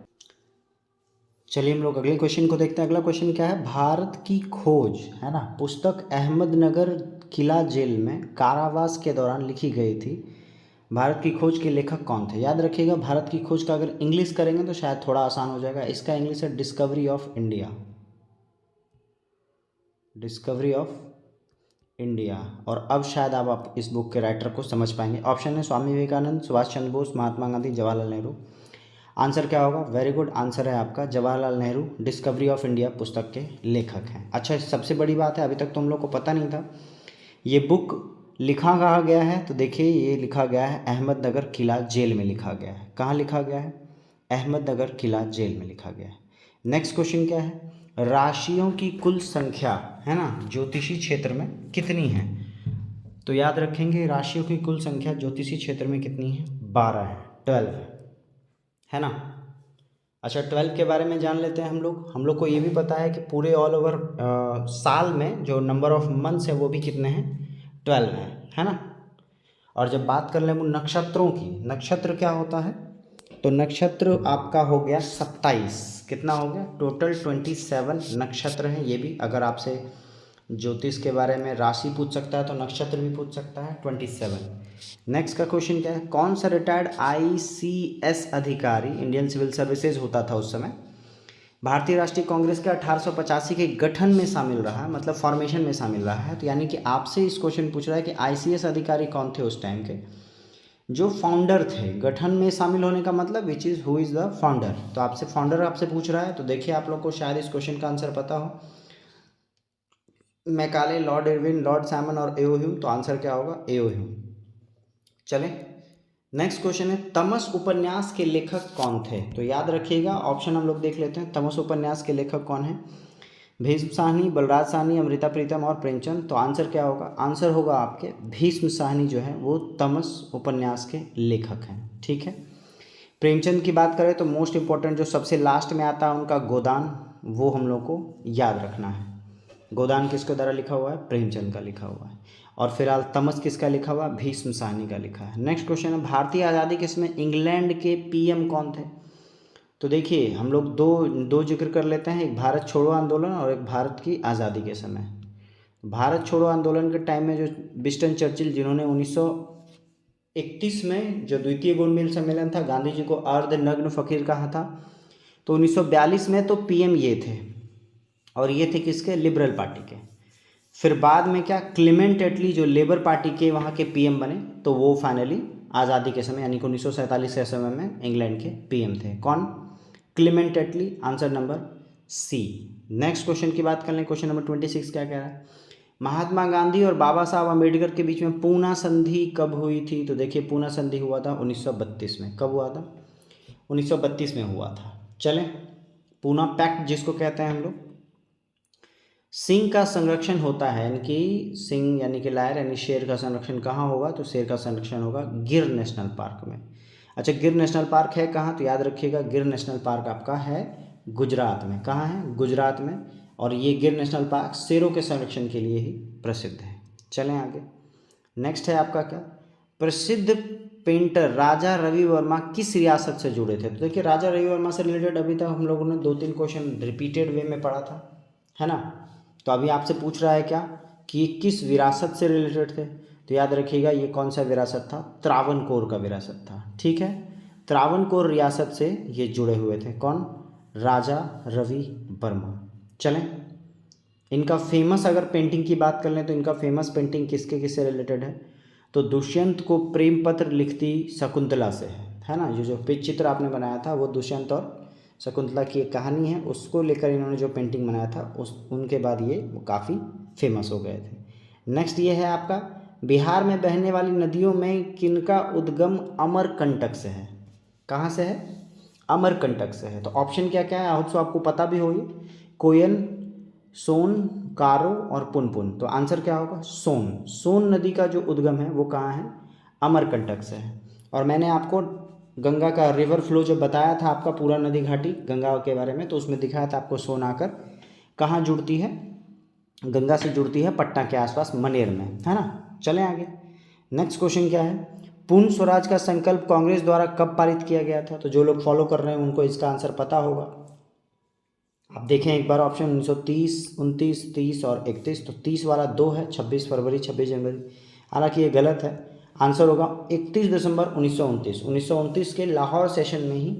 चलिए हम लोग अगले क्वेश्चन को देखते हैं। अगला क्वेश्चन क्या है? भारत की खोज, है ना, पुस्तक अहमदनगर किला जेल में कारावास के दौरान लिखी गई थी। भारत की खोज के लेखक कौन थे? याद रखिएगा, भारत की खोज का अगर इंग्लिश करेंगे तो शायद थोड़ा आसान हो जाएगा। इसका इंग्लिश है discovery of India. Discovery of India. और अब शायद आप इस बुक के राइटर को समझ पाएंगे। ऑप्शन है स्वामी विवेकानंद, सुभाष चंद्र बोस, महात्मा गांधी, जवाहरलाल नेहरू। आंसर क्या होगा? वेरी गुड आंसर है आपका Jawaharlal Nehru discovery of India पुस्तक के लेखक हैं। अच्छा, सबसे बड़ी बात है, अभी तक तो हम लोग को पता नहीं था ये बुक लिखा कहाँ गया है। तो देखिए ये लिखा गया है अहमदनगर किला जेल में लिखा गया है। कहाँ लिखा गया है? अहमदनगर किला जेल में लिखा गया है। नेक्स्ट क्वेश्चन क्या है? राशियों की कुल संख्या, है ना, ज्योतिषी क्षेत्र में कितनी है? तो याद रखेंगे राशियों की कुल संख्या ज्योतिषी क्षेत्र में कितनी है? 12 है, 12 है ना। अच्छा, 12 के बारे में जान लेते हैं हम लोग को ये भी पता है कि पूरे ऑल ओवर साल में जो नंबर ऑफ मंथ्स है वो भी कितने हैं? 12 है ना। और जब बात कर लें वो नक्षत्रों की, नक्षत्र क्या होता है? तो नक्षत्र आपका हो गया 27। कितना हो गया? टोटल 27 नक्षत्र हैं। ये भी अगर आपसे ज्योतिष के बारे में राशि पूछ सकता है तो नक्षत्र भी पूछ सकता है, 27। नेक्स्ट का क्वेश्चन क्या है? कौन सा रिटायर्ड ICS अधिकारी, इंडियन सिविल सर्विसेज होता था उस समय, भारतीय राष्ट्रीय कांग्रेस के 1885 के गठन में शामिल रहा है, मतलब फॉर्मेशन में शामिल रहा है? तो यानी कि आपसे इस क्वेश्चन पूछ रहा है कि ICS अधिकारी कौन थे उस टाइम के जो फाउंडर थे। गठन में शामिल होने का मतलब which is who is the founder. तो आपसे फाउंडर आपसे पूछ रहा है, तो देखिए आप लोग को शायद इस क्वेश्चन का आंसर पता हो, Macaulay, Lord Irwin, Lord Simon और एओ ह्यूम। तो आंसर क्या होगा? एओ ह्यूम। चलें नेक्स्ट क्वेश्चन है, तमस उपन्यास के लेखक कौन थे? तो याद रखिएगा, ऑप्शन हम लोग देख लेते हैं। तमस उपन्यास के लेखक कौन है? भीष्म साहनी, बलराज साहनी, अमृता प्रीतम और प्रेमचंद। तो आंसर क्या होगा? आंसर होगा आपके भीष्म साहनी जो है वो तमस उपन्यास के लेखक हैं। ठीक है। प्रेमचंद की बात करें तो मोस्ट इंपॉर्टेंट जो सबसे लास्ट में आता है उनका गोदान, वो हम लोग को याद रखना है। गोदान किसके द्वारा लिखा हुआ है? प्रेमचंद का लिखा हुआ है। और फिलहाल तमस किसका लिखा हुआ? भीष्म साहनी का लिखा है। नेक्स्ट क्वेश्चन है, भारतीय आज़ादी के समय इंग्लैंड के PM कौन थे? तो देखिए हम लोग दो जिक्र कर लेते हैं, एक भारत छोड़ो आंदोलन और एक भारत की आज़ादी के समय। भारत छोड़ो आंदोलन के टाइम में जो विंस्टन चर्चिल, जिन्होंने 1931 में जो द्वितीय गोलमेज सम्मेलन था, गांधी जी को अर्धनग्न फकीर कहा था। तो 1942 में तो PM ये थे, और ये थे किसके? लिबरल पार्टी के। फिर बाद में क्या, क्लेमेंट एटली जो लेबर पार्टी के वहाँ के PM बने, तो वो फाइनली आज़ादी के समय यानी कि 1947 के समय में इंग्लैंड के PM थे। कौन? Clement Attlee. Answer number C। Next question की बात कर लें, क्वेश्चन नंबर 26 क्या कह रहा है? महात्मा गांधी और बाबा साहब अम्बेडकर के बीच में पूना संधि कब हुई थी? तो देखिए पूना संधि हुआ था 1932 में। कब हुआ था? 1932 में हुआ था। चलें, पूना पैक्ट जिसको कहते हैं हम लोग। सिंह का संरक्षण होता है, यानी कि सिंह यानी कि लायर यानी शेर का संरक्षण कहाँ होगा? तो शेर का संरक्षण होगा गिर नेशनल पार्क में। अच्छा, गिर नेशनल पार्क है कहाँ? तो याद रखिएगा गिर नेशनल पार्क आपका है गुजरात में। कहाँ है? गुजरात में। और ये गिर नेशनल पार्क शेरों के संरक्षण के लिए ही प्रसिद्ध है। चलें आगे। नेक्स्ट है आपका क्या, प्रसिद्ध पेंटर राजा रवि वर्मा किस रियासत से जुड़े थे। तो देखिए राजा रवि वर्मा से रिलेटेड अभी तक हम लोगों ने 2-3 क्वेश्चन रिपीटेड वे में पढ़ा था, है ना। तो अभी आपसे पूछ रहा है क्या कि ये किस विरासत से रिलेटेड थे। तो याद रखिएगा ये कौन सा विरासत था, त्रावणकोर का विरासत था। ठीक है, त्रावणकोर रियासत से ये जुड़े हुए थे। कौन, राजा रवि वर्मा। चलें, इनका फेमस अगर पेंटिंग की बात कर लें तो इनका फेमस पेंटिंग किसके किससे रिलेटेड है, तो दुष्यंत को प्रेम पत्र लिखती शकुंतला से है ना। जो चित्र आपने बनाया था वो दुष्यंत और शकुंतला की एक कहानी है, उसको लेकर इन्होंने जो पेंटिंग बनाया था उनके बाद ये काफ़ी फेमस हो गए थे। नेक्स्ट ये है आपका, बिहार में बहने वाली नदियों में किनका उद्गम अमरकंटक से है। कहाँ से है, अमरकंटक से है। तो ऑप्शन क्या क्या है, आपको पता भी होगी, कोयन, सोन, कारो और पुनपुन। तो आंसर क्या होगा, सोन। सोन नदी का जो उद्गम है वो कहाँ है, अमरकंटक से है। और मैंने आपको गंगा का रिवर फ्लो जो बताया था आपका पूरा नदी घाटी गंगा के बारे में, तो उसमें दिखाया था आपको सोन आकर कहाँ जुड़ती है, गंगा से जुड़ती है पटना के आसपास मनेर में, है ना। चलें आगे। नेक्स्ट क्वेश्चन क्या है, पूर्ण स्वराज का संकल्प कांग्रेस द्वारा कब पारित किया गया था। तो जो लोग फॉलो कर रहे हैं उनको इसका आंसर पता होगा। आप देखें एक बार ऑप्शन 1930, 29, 30 और 31। तो 30 वाला 2 है, 26 फरवरी, 26 जनवरी। हालांकि ये गलत है, आंसर होगा 31 दिसंबर 1929। 1929 के लाहौर सेशन में ही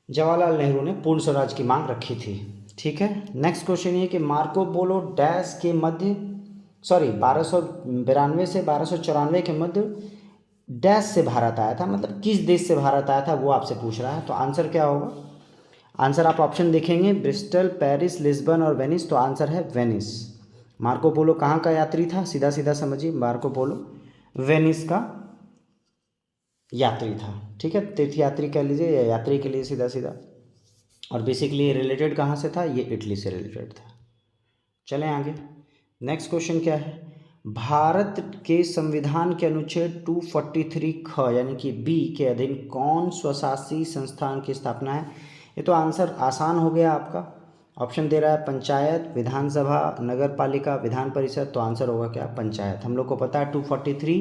जवाहरलाल नेहरू ने पूर्ण स्वराज की मांग रखी थी। ठीक है, नेक्स्ट क्वेश्चन ये कि मार्को पोलो डैश के मध्य 1292 से 1294 के मध्य डैश से भारत आया था, मतलब किस देश से भारत आया था वो आपसे पूछ रहा है। तो आंसर क्या होगा, आंसर आप ऑप्शन देखेंगे, ब्रिस्टल, पेरिस, लिस्बन और वेनिस। तो आंसर है वेनिस। मार्को पोलो कहाँ का यात्री था, सीधा सीधा समझिए, मार्को पोलो वेनिस का यात्री था। ठीक है, तीर्थ यात्री कह लीजिए या यात्री के लिए सीधा सीधा। और बेसिकली रिलेटेड कहाँ से था, ये इटली से रिलेटेड था। चलें आगे। नेक्स्ट क्वेश्चन क्या है, भारत के संविधान के अनुच्छेद 243 ख यानी कि बी के अधीन कौन स्वशासी संस्थान की स्थापना है। ये तो आंसर आसान हो गया आपका, ऑप्शन दे रहा है पंचायत, विधानसभा, नगर पालिका, विधान परिषद। तो आंसर होगा क्या, पंचायत। हम लोग को पता है 243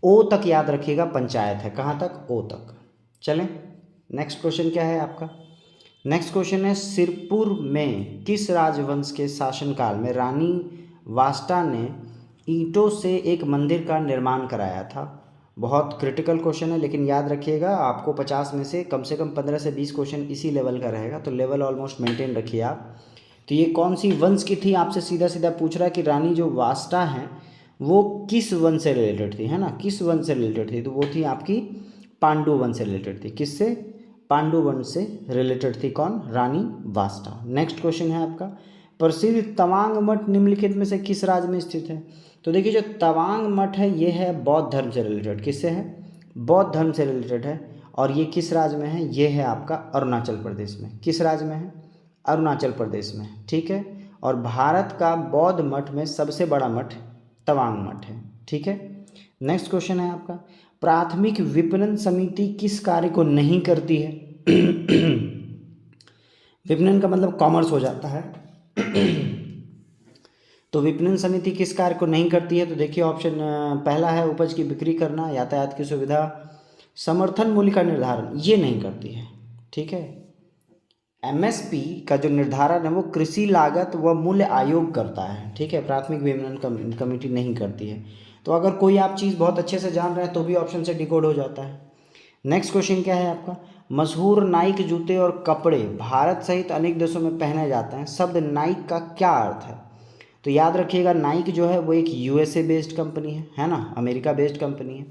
ओ तक याद रखिएगा, पंचायत है। कहाँ तक, ओ तक। चलें, नेक्स्ट क्वेश्चन क्या है आपका, नेक्स्ट क्वेश्चन है, सिरपुर में किस राजवंश के शासनकाल में रानी वास्टा ने ईंटों से एक मंदिर का निर्माण कराया था। बहुत क्रिटिकल क्वेश्चन है, लेकिन याद रखिएगा आपको 50 में से कम 15 से 20 क्वेश्चन इसी लेवल का रहेगा, तो लेवल ऑलमोस्ट मेंटेन रखिए आप। तो ये कौन सी वंश की थी, आपसे सीधा सीधा पूछ रहा है कि रानी जो वास्टा हैं वो किस वंश से रिलेटेड थी, है ना, किस वंश से रिलेटेड थी। तो वो थी आपकी पांडु वंश से रिलेटेड थी। किससे, पांडु वंश से रिलेटेड थी कौन, रानी वास्टा। नेक्स्ट क्वेश्चन है आपका, प्रसिद्ध तवांग मठ निम्नलिखित में से किस राज्य में स्थित है। तो देखिए जो तवांग मठ है ये है बौद्ध धर्म से रिलेटेड। किससे है, बौद्ध धर्म से रिलेटेड है। और ये किस राज्य में है, ये है आपका अरुणाचल प्रदेश में। किस राज्य में है, अरुणाचल प्रदेश में। ठीक है, और भारत का बौद्ध मठ में सबसे बड़ा मठ तवांग मठ है। ठीक है, नेक्स्ट क्वेश्चन है आपका, प्राथमिक विपणन समिति किस कार्य को नहीं करती है। विपणन का मतलब कॉमर्स हो जाता है। तो विपणन समिति किस कार्य को नहीं करती है। तो देखिए ऑप्शन पहला है उपज की बिक्री करना, यातायात की सुविधा, समर्थन मूल्य का निर्धारण, ये नहीं करती है। ठीक है, एमएसपी का जो निर्धारण है वो कृषि लागत व मूल्य आयोग करता है। ठीक है, प्राथमिक विपणन कमेटी नहीं करती है। तो अगर कोई आप चीज़ बहुत अच्छे से जान रहे हैं तो भी ऑप्शन से डिकोड हो जाता है। नेक्स्ट क्वेश्चन क्या है आपका, मशहूर नाइक जूते और कपड़े भारत सहित अनेक देशों में पहने जाते हैं, शब्द नाइक का क्या अर्थ है। तो याद रखिएगा नाइक जो है वो एक यूएसए बेस्ड कंपनी है ना, अमेरिका बेस्ड कंपनी है।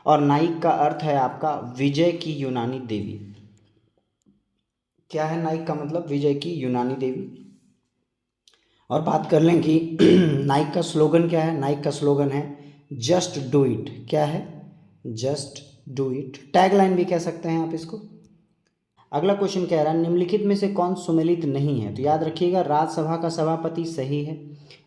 और नाइक का अर्थ है आपका विजय की यूनानी देवी। क्या है नाइक का मतलब, विजय की यूनानी देवी। और बात कर लें कि नाइक का स्लोगन क्या है, नाइक का स्लोगन है जस्ट डू इट। क्या है, जस्ट डू इट। टैगलाइन भी कह सकते हैं आप इसको। अगला क्वेश्चन कह रहा है निम्नलिखित में से कौन सुमेलित नहीं है। तो याद रखिएगा राज्यसभा का सभापति सही है,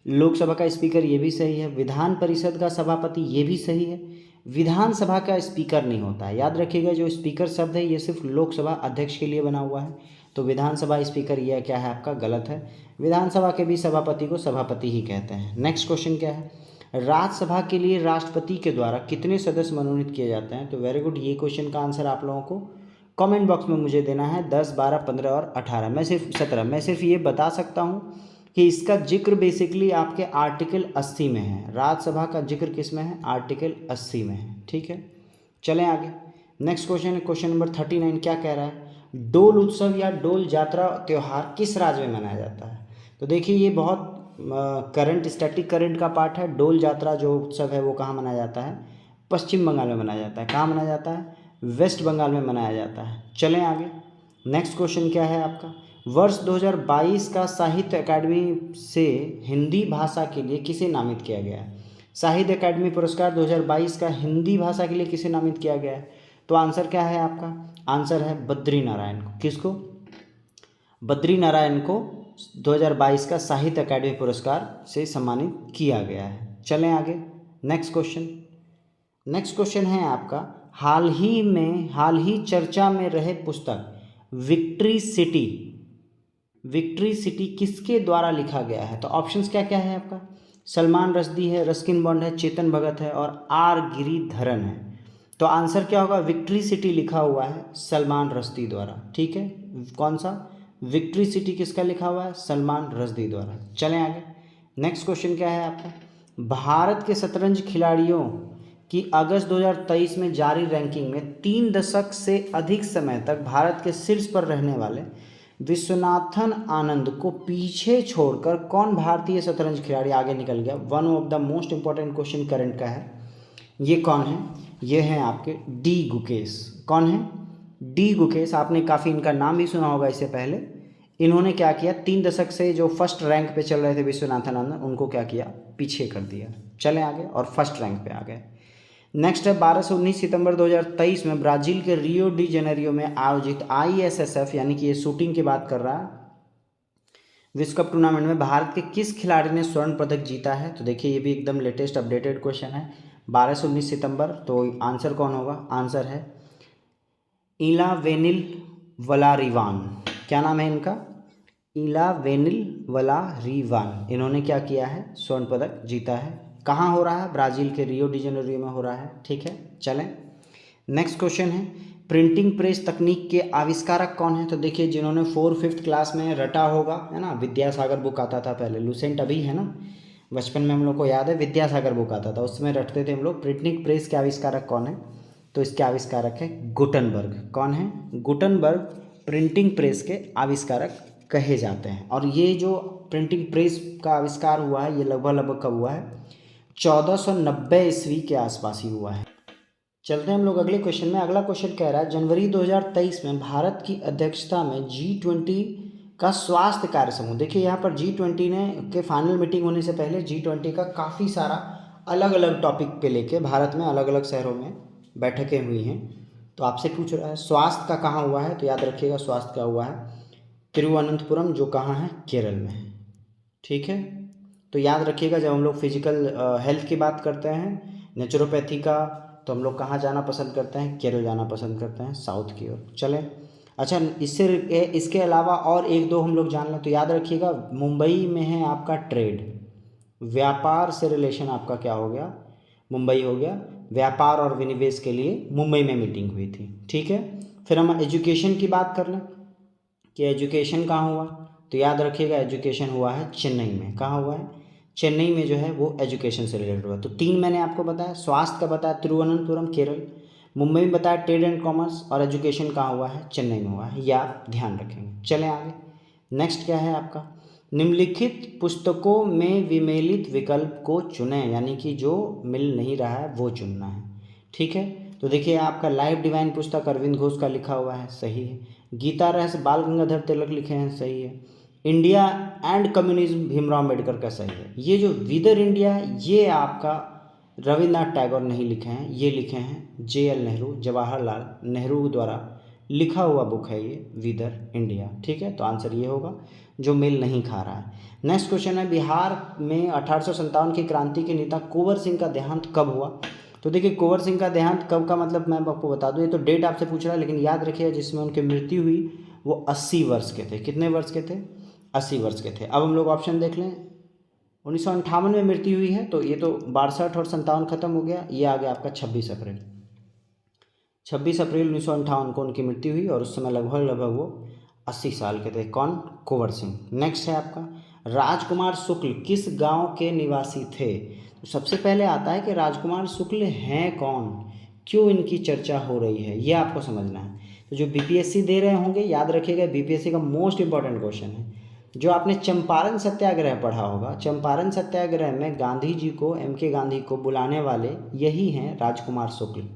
लोकसभा का स्पीकर ये भी सही है, विधान परिषद का सभापति ये भी सही है, विधानसभा का स्पीकर नहीं होता है। याद रखिएगा जो स्पीकर शब्द है ये सिर्फ लोकसभा अध्यक्ष के लिए बना हुआ है, तो विधानसभा स्पीकर ये क्या है आपका गलत है। विधानसभा के भी सभापति को सभापति ही कहते हैं। नेक्स्ट क्वेश्चन क्या है, राज्यसभा के लिए राष्ट्रपति के द्वारा कितने सदस्य मनोनीत किए जाते हैं। तो वेरी गुड, ये क्वेश्चन का आंसर आप लोगों को कमेंट बॉक्स में मुझे देना है। 10, 12, 15 और 18, मैं सिर्फ 17। मैं सिर्फ ये बता सकता हूँ कि इसका जिक्र बेसिकली आपके आर्टिकल 80 में है। राज्यसभा का जिक्र किस में है, आर्टिकल 80 में है। ठीक है, चलें आगे। नेक्स्ट क्वेश्चन है क्वेश्चन नंबर 39। क्या कह रहा है, डोल उत्सव या डोल जात्रा त्यौहार किस राज्य में मनाया जाता है। तो देखिए ये बहुत करंट स्टैटिक करंट का पार्ट है। डोल जात्रा जो उत्सव है वो कहाँ मनाया जाता है, पश्चिम बंगाल में मनाया जाता है। कहाँ मनाया जाता है, वेस्ट बंगाल में मनाया जाता है। चलें आगे। नेक्स्ट क्वेश्चन क्या है आपका, वर्ष 2022 का साहित्य अकादमी से हिंदी भाषा के लिए किसे नामित किया गया है। साहित्य अकादमी पुरस्कार 2022 का हिंदी भाषा के लिए किसे नामित किया गया है। तो आंसर क्या है आपका, आंसर है बद्री नारायण को। किसको, बद्री नारायण को 2022 का साहित्य अकादमी पुरस्कार से सम्मानित किया गया है। चलें आगे। नेक्स्ट क्वेश्चन है आपका, हाल ही चर्चा में रहे पुस्तक विक्ट्री सिटी किसके द्वारा लिखा गया है। तो ऑप्शंस क्या क्या है आपका, सलमान रश्दी है, रस्किन बॉन्ड है, चेतन भगत है और आर गिरिधरन है। तो आंसर क्या होगा, विक्ट्री सिटी लिखा हुआ है सलमान रश्दी द्वारा। ठीक है, कौन सा, विक्ट्री सिटी किसका लिखा हुआ है, सलमान रश्दी द्वारा। चलें आगे। नेक्स्ट क्वेश्चन क्या है आपका, भारत के शतरंज खिलाड़ियों की अगस्त 2023 में जारी रैंकिंग में 3 दशक से अधिक समय तक भारत के शीर्ष पर रहने वाले विश्वनाथन आनंद को पीछे छोड़कर कौन भारतीय शतरंज खिलाड़ी आगे निकल गया। One of the most important question current का है। ये कौन है, ये हैं आपके डी गुकेश। कौन है, डी गुकेश। आपने काफ़ी इनका नाम भी सुना होगा इससे पहले। इन्होंने क्या किया, 3 दशक से जो फर्स्ट रैंक पे चल रहे थे विश्वनाथन आनंद, उनको क्या किया, पीछे कर दिया। चलें आगे और फर्स्ट रैंक पे आ गए। नेक्स्ट है 12 से 19 सितंबर 2023 में ब्राज़ील के रियो डी जेनेरियो में आयोजित ISSF यानी कि ये शूटिंग की बात कर रहा है, विश्व कप टूर्नामेंट में भारत के किस खिलाड़ी ने स्वर्ण पदक जीता है। तो देखिए ये भी एकदम लेटेस्ट अपडेटेड क्वेश्चन है। 12 से 19 सितंबर, तो आंसर कौन होगा, आंसर है इलावेनिल वलारिवान। क्या नाम है इनका, इलावेनिल वलारिवान। इन्होंने क्या किया है, स्वर्ण पदक जीता है। कहाँ हो रहा है, ब्राज़ील के रियो डी जेनेरियो में हो रहा है। ठीक है, चलें। नेक्स्ट क्वेश्चन है, प्रिंटिंग प्रेस तकनीक के आविष्कारक कौन है। तो देखिए जिन्होंने 4th क्लास में रटा होगा, है ना, विद्यासागर बुक आता था पहले, लूसेंट अभी है ना, बचपन में हम लोग को याद है विद्यासागर बुक आता था, उसमें रटते थे हम लोग। प्रिंटिंग प्रेस के आविष्कारक कौन है, तो इसके आविष्कारक है गुटनबर्ग। कौन है, गुटनबर्ग प्रिंटिंग प्रेस के आविष्कारक कहे जाते हैं। और ये जो प्रिंटिंग प्रेस का आविष्कार हुआ है, ये लगभग कब हुआ है, 1490 ईस्वी के आसपास ही हुआ है। चलते हैं हम लोग अगले क्वेश्चन में। अगला क्वेश्चन कह रहा है, जनवरी 2023 में भारत की अध्यक्षता में G20 का स्वास्थ्य कार्य समूह। देखिए यहाँ पर G20 के फाइनल मीटिंग होने से पहले G20 का काफ़ी सारा अलग अलग टॉपिक पे लेके भारत में अलग अलग शहरों में बैठकें हुई हैं। तो आपसे पूछ रहा है स्वास्थ्य का कहाँ हुआ है, तो याद रखिएगा स्वास्थ्य का हुआ है तिरुवनंतपुरम, जो कहाँ है, केरल में है। ठीक है, तो याद रखिएगा जब हम लोग फिजिकल हेल्थ की बात करते हैं, नेचुरोपैथी का, तो हम लोग कहाँ जाना पसंद करते हैं, केरल जाना पसंद करते हैं, साउथ की ओर। चलें, अच्छा इसके अलावा और 1-2 हम लोग जान लें। तो याद रखिएगा मुंबई में है आपका ट्रेड, व्यापार से रिलेशन आपका क्या हो गया, मुंबई हो गया। व्यापार और विनिवेश के लिए मुंबई में मीटिंग हुई थी। ठीक है, फिर हम एजुकेशन की बात कर लें कि एजुकेशन कहाँ हुआ, तो याद रखिएगा एजुकेशन हुआ है चेन्नई में। कहाँ हुआ है, चेन्नई में जो है वो एजुकेशन से रिलेटेड हुआ। तो 3 मैंने आपको बताया, स्वास्थ्य का बताया तिरुवनंतपुरम केरल, मुंबई में बताया ट्रेड एंड कॉमर्स, और एजुकेशन कहाँ हुआ है, चेन्नई में हुआ है। ये आप ध्यान रखेंगे। चलें आगे। नेक्स्ट क्या है आपका, निम्नलिखित पुस्तकों में विमेलित विकल्प को चुनें, यानी कि जो मिल नहीं रहा है वो चुनना है। ठीक है, तो देखिए आपका लाइफ डिवाइन पुस्तक अरविंद घोष का लिखा हुआ है, सही है। गीता रहस्य बाल गंगाधर तिलक लिखे हैं, सही है। India and communism Bhimrao Ambedkar का, सही है। ये जो विदर इंडिया है ये आपका रविन्द्रनाथ टैगोर नहीं लिखे हैं, ये लिखे हैं JL नेहरू, जवाहरलाल नेहरू द्वारा लिखा हुआ बुक है ये विदर इंडिया। ठीक है, तो आंसर ये होगा जो मेल नहीं खा रहा है। नेक्स्ट क्वेश्चन है, बिहार में 1857 की क्रांति के नेता कुंवर सिंह का देहांत कब हुआ। तो देखिए कुंवर सिंह का देहांत कब का मतलब मैं आपको बता दूं, ये तो डेट आपसे पूछ रहा है, लेकिन याद रखिएगा जिसमें उनकी मृत्यु हुई वो 80 वर्ष के थे। कितने वर्ष के थे? 80 वर्ष के थे। अब हम लोग ऑप्शन देख लें। 1958 में मृत्यु हुई है, तो ये तो 62 और 57 खत्म हो गया। ये आ गया आपका 26 अप्रैल। 26 अप्रैल 1958 को उनकी मृत्यु हुई और उस समय लगभग वो 80 साल के थे। कौन? कुंवर सिंह। नेक्स्ट है आपका, राजकुमार शुक्ल किस गांव के निवासी थे? तो सबसे पहले आता है कि राजकुमार शुक्ल हैं कौन, क्यों इनकी चर्चा हो रही है, ये आपको समझना है। तो जो बीपीएससी दे रहे होंगे, याद रखिएगा, बीपीएससी का मोस्ट इंपॉर्टेंट क्वेश्चन है। जो आपने चंपारण सत्याग्रह पढ़ा होगा, चंपारण सत्याग्रह में गांधी जी को, एम.के. गांधी को बुलाने वाले यही हैं राजकुमार शुक्ल।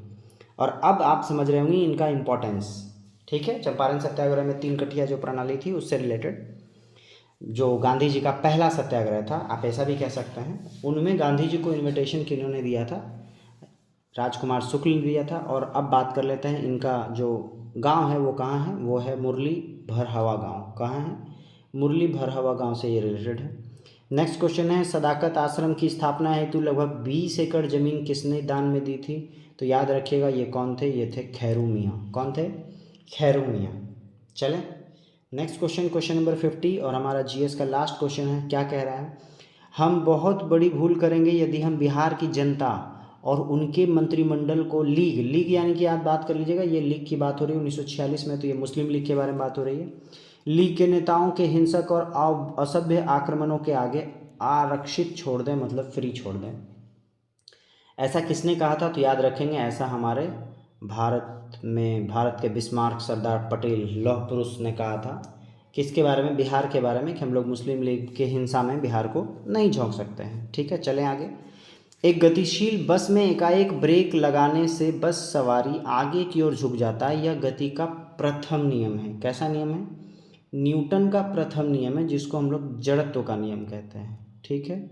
और अब आप समझ रहे होंगे इनका इम्पोर्टेंस। ठीक है, चंपारण सत्याग्रह में 3 कठिया जो प्रणाली थी उससे रिलेटेड जो गांधी जी का पहला सत्याग्रह था, आप ऐसा भी कह सकते हैं, उनमें गांधी जी को इनविटेशन किन्होंने दिया था? राजकुमार शुक्ल ने दिया था। और अब बात कर लेते हैं इनका जो गांव है वो कहाँ है? वो है मुरली भरहवा गांव। कहाँ है? मुरली भरहवा गांव से ये रिलेटेड है। नेक्स्ट क्वेश्चन है, सदाकत आश्रम की स्थापना हेतु लगभग 20 एकड़ जमीन किसने दान में दी थी? तो याद रखिएगा ये कौन थे? ये थे खैरू मियाँ। कौन थे? खैरू मियाँ। चले नेक्स्ट क्वेश्चन, क्वेश्चन नंबर 50 और हमारा जीएस का लास्ट क्वेश्चन है। क्या कह रहा है? हम बहुत बड़ी भूल करेंगे यदि हम बिहार की जनता और उनके मंत्रिमंडल को लीग यानी कि आप बात कर लीजिएगा, ये लीग की बात हो रही है 1946 में, तो ये मुस्लिम लीग के बारे में बात हो रही है। लीग के नेताओं के हिंसक और असभ्य आक्रमणों के आगे आरक्षित छोड़ दें, मतलब फ्री छोड़ दें। ऐसा किसने कहा था? तो याद रखेंगे, ऐसा हमारे भारत के बिस्मार्क सरदार पटेल लौह पुरुष ने कहा था। किसके बारे में? बिहार के बारे में, कि हम लोग मुस्लिम लीग के हिंसा में बिहार को नहीं झोंक सकते हैं। ठीक है, चलें आगे। एक गतिशील बस में एकाएक ब्रेक लगाने से बस सवारी आगे की ओर झुक जाता है। यह गति का प्रथम नियम है। कैसा नियम है? न्यूटन का प्रथम नियम है, जिसको हम लोग जड़त्व का नियम कहते हैं। ठीक है,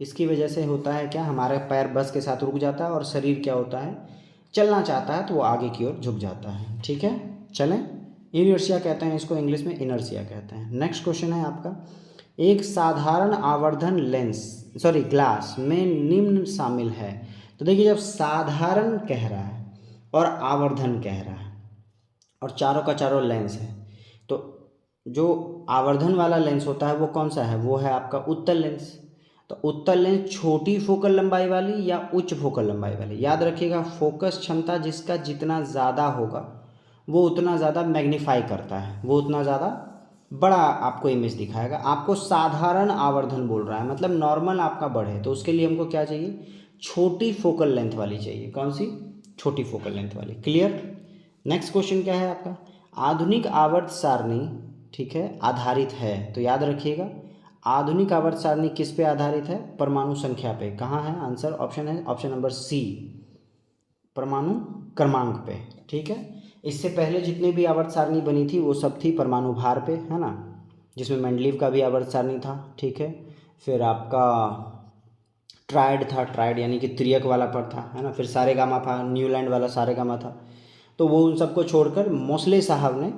इसकी वजह से होता है क्या? हमारा पैर बस के साथ रुक जाता है और शरीर क्या होता है? चलना चाहता है तो वो आगे की ओर झुक जाता है। ठीक है, चलें। इनर्शिया कहते हैं इसको, इंग्लिश में इनर्शिया कहते हैं। नेक्स्ट क्वेश्चन है आपका, एक साधारण आवर्धन ग्लास में निम्न शामिल है। तो देखिए, जब साधारण कह रहा है और आवर्धन कह रहा है और चारों का चारों लेंस है, तो जो आवर्धन वाला लेंस होता है वो कौन सा है? वो है आपका उत्तल लेंस। तो उत्तल लेंस छोटी फोकल लंबाई वाली या उच्च फोकल लंबाई वाली? याद रखिएगा, फोकस क्षमता जिसका जितना ज़्यादा होगा वो उतना ज़्यादा मैग्नीफाई करता है, वो उतना ज़्यादा बड़ा आपको इमेज दिखाएगा। आपको साधारण आवर्धन बोल रहा है, मतलब नॉर्मल आपका बढ़े, तो उसके लिए हमको क्या चाहिए? छोटी फोकल लेंथ वाली चाहिए। कौन सी? छोटी फोकल लेंथ वाली। क्लियर? नेक्स्ट क्वेश्चन क्या है आपका, आधुनिक आवर्त सारणी, ठीक है, आधारित है। तो याद रखिएगा, आधुनिक आवर्त सारणी किस पे आधारित है? परमाणु संख्या पे। कहाँ है आंसर? ऑप्शन है ऑप्शन नंबर सी, परमाणु क्रमांक पे। ठीक है, इससे पहले जितनी भी आवर्त सारणी बनी थी वो सब थी परमाणु भार पे, है ना, जिसमें मेंडलीव का भी आवर्त सारणी था। ठीक है, फिर आपका ट्रायड था, ट्रायड यानी कि त्रियक वाला पर था, है ना, फिर सारेगामा था, न्यूलैंड वाला सारेगामा था। तो वो उन सबको छोड़कर मोस्ले साहब ने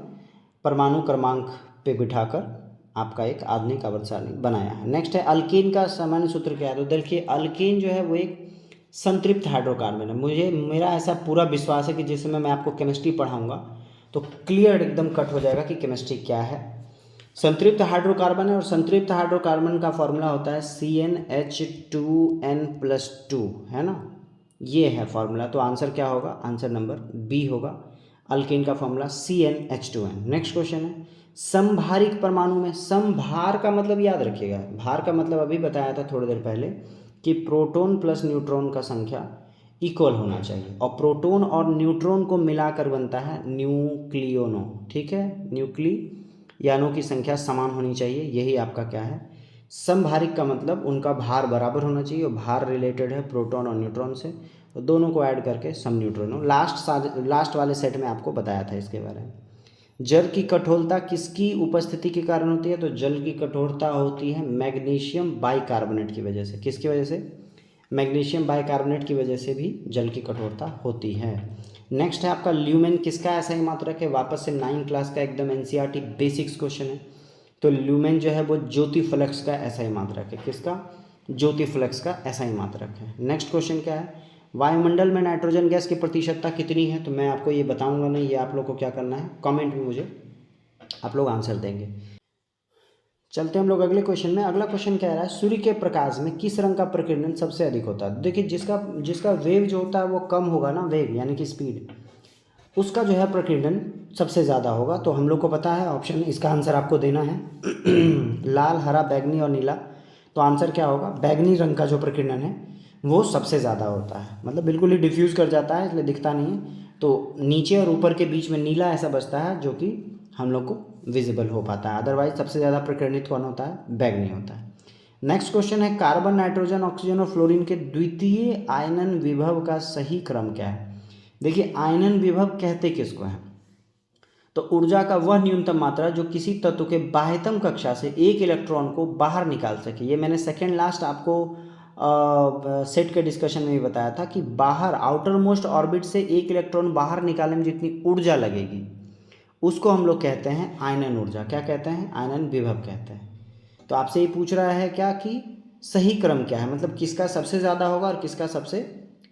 परमाणु क्रमांक पे बिठाकर आपका एक आधुनिक आवर्त सारणी बनाया है। नेक्स्ट है, अल्कीन का सामान्य सूत्र क्या है? तो देखिए, अल्कीन जो है वो एक संतृप्त हाइड्रोकार्बन है। मेरा ऐसा पूरा विश्वास है कि जिस समय मैं आपको केमिस्ट्री पढ़ाऊंगा तो क्लियर एकदम कट हो जाएगा कि केमिस्ट्री क्या है। संतृप्त हाइड्रोकार्बन है और संतृप्त हाइड्रोकार्बन का फॉर्मूला होता है CnH2n+2, है ना, ये है फॉर्मूला। तो आंसर क्या होगा? आंसर नंबर बी होगा, अल्कीन का फॉर्मूला CnH2n। नेक्स्ट क्वेश्चन है, समभारिक परमाणु में, समभार का मतलब याद रखिएगा, भार का मतलब अभी बताया था थोड़ी देर पहले कि प्रोटॉन प्लस न्यूट्रॉन का संख्या इक्वल होना चाहिए, और प्रोटॉन और न्यूट्रॉन को मिलाकर बनता है न्यूक्लियोनो। ठीक है, न्यूक्लियानों की संख्या समान होनी चाहिए, यही आपका क्या है? समभारिक का मतलब उनका भार बराबर होना चाहिए, और भार रिलेटेड है प्रोटॉन और न्यूट्रॉन से, तो दोनों को ऐड करके सम न्यूट्रॉनो। लास्ट वाले सेट में आपको बताया था इसके बारे में। जल की कठोरता किसकी उपस्थिति के कारण होती है? तो जल की कठोरता होती है मैग्नीशियम बाइकार्बोनेट की वजह से। किसकी वजह से? मैग्नीशियम बाइकार्बोनेट की वजह से भी जल की कठोरता होती है। नेक्स्ट है आपका ल्यूमेन किसका एसआई मात्रक है? वापस से 9 क्लास का एकदम एनसीईआरटी बेसिक्स क्वेश्चन है। तो ल्यूमेन जो है वो ज्योति फ्लक्स का एसआई मात्रक है। किसका? ज्योति फ्लक्स का एसआई मात्रक है। नेक्स्ट क्वेश्चन क्या है? वायुमंडल में नाइट्रोजन गैस की प्रतिशतता कितनी है? तो मैं आपको ये बताऊंगा नहीं, ये आप लोग को क्या करना है, कमेंट में मुझे आप लोग आंसर देंगे। चलते हम लोग अगले क्वेश्चन में। अगला क्वेश्चन कह रहा है सूर्य के प्रकाश में किस रंग का प्रकीर्णन सबसे अधिक होता है। देखिए जिसका जिसका वेव जो होता है वो कम होगा ना, वेग यानी कि स्पीड, उसका जो है प्रकीर्णन सबसे ज़्यादा होगा। तो हम लोग को पता है ऑप्शन, इसका आंसर आपको देना है लाल, हरा, बैगनी और नीला। तो आंसर क्या होगा, बैगनी रंग का जो प्रकीर्णन है वो सबसे ज़्यादा होता है, मतलब बिल्कुल ही डिफ्यूज़ कर जाता है, इसलिए दिखता नहीं है। तो नीचे और ऊपर के बीच में नीला ऐसा बचता है जो कि हम लोग को विजिबल हो पाता है। अदरवाइज सबसे ज़्यादा प्रकीर्णित कौन होता है, बैगनी होता है। नेक्स्ट क्वेश्चन है कार्बन, नाइट्रोजन, ऑक्सीजन और फ्लोरीन के द्वितीय आयनन विभव का सही क्रम क्या है। देखिए आयनन विभव कहते किसको हैं, तो ऊर्जा का वह न्यूनतम मात्रा जो किसी तत्व के बाह्यतम कक्षा से एक इलेक्ट्रॉन को बाहर निकाल सके। ये मैंने सेकेंड लास्ट आपको सेट के डिस्कशन में भी बताया था कि बाहर आउटर मोस्ट ऑर्बिट से एक इलेक्ट्रॉन बाहर निकालने में जितनी ऊर्जा लगेगी उसको हम लोग कहते हैं आयनन ऊर्जा। क्या कहते हैं, आयनन विभव कहते हैं। तो आपसे ये पूछ रहा है क्या कि सही क्रम क्या है, मतलब किसका सबसे ज़्यादा होगा और किसका सबसे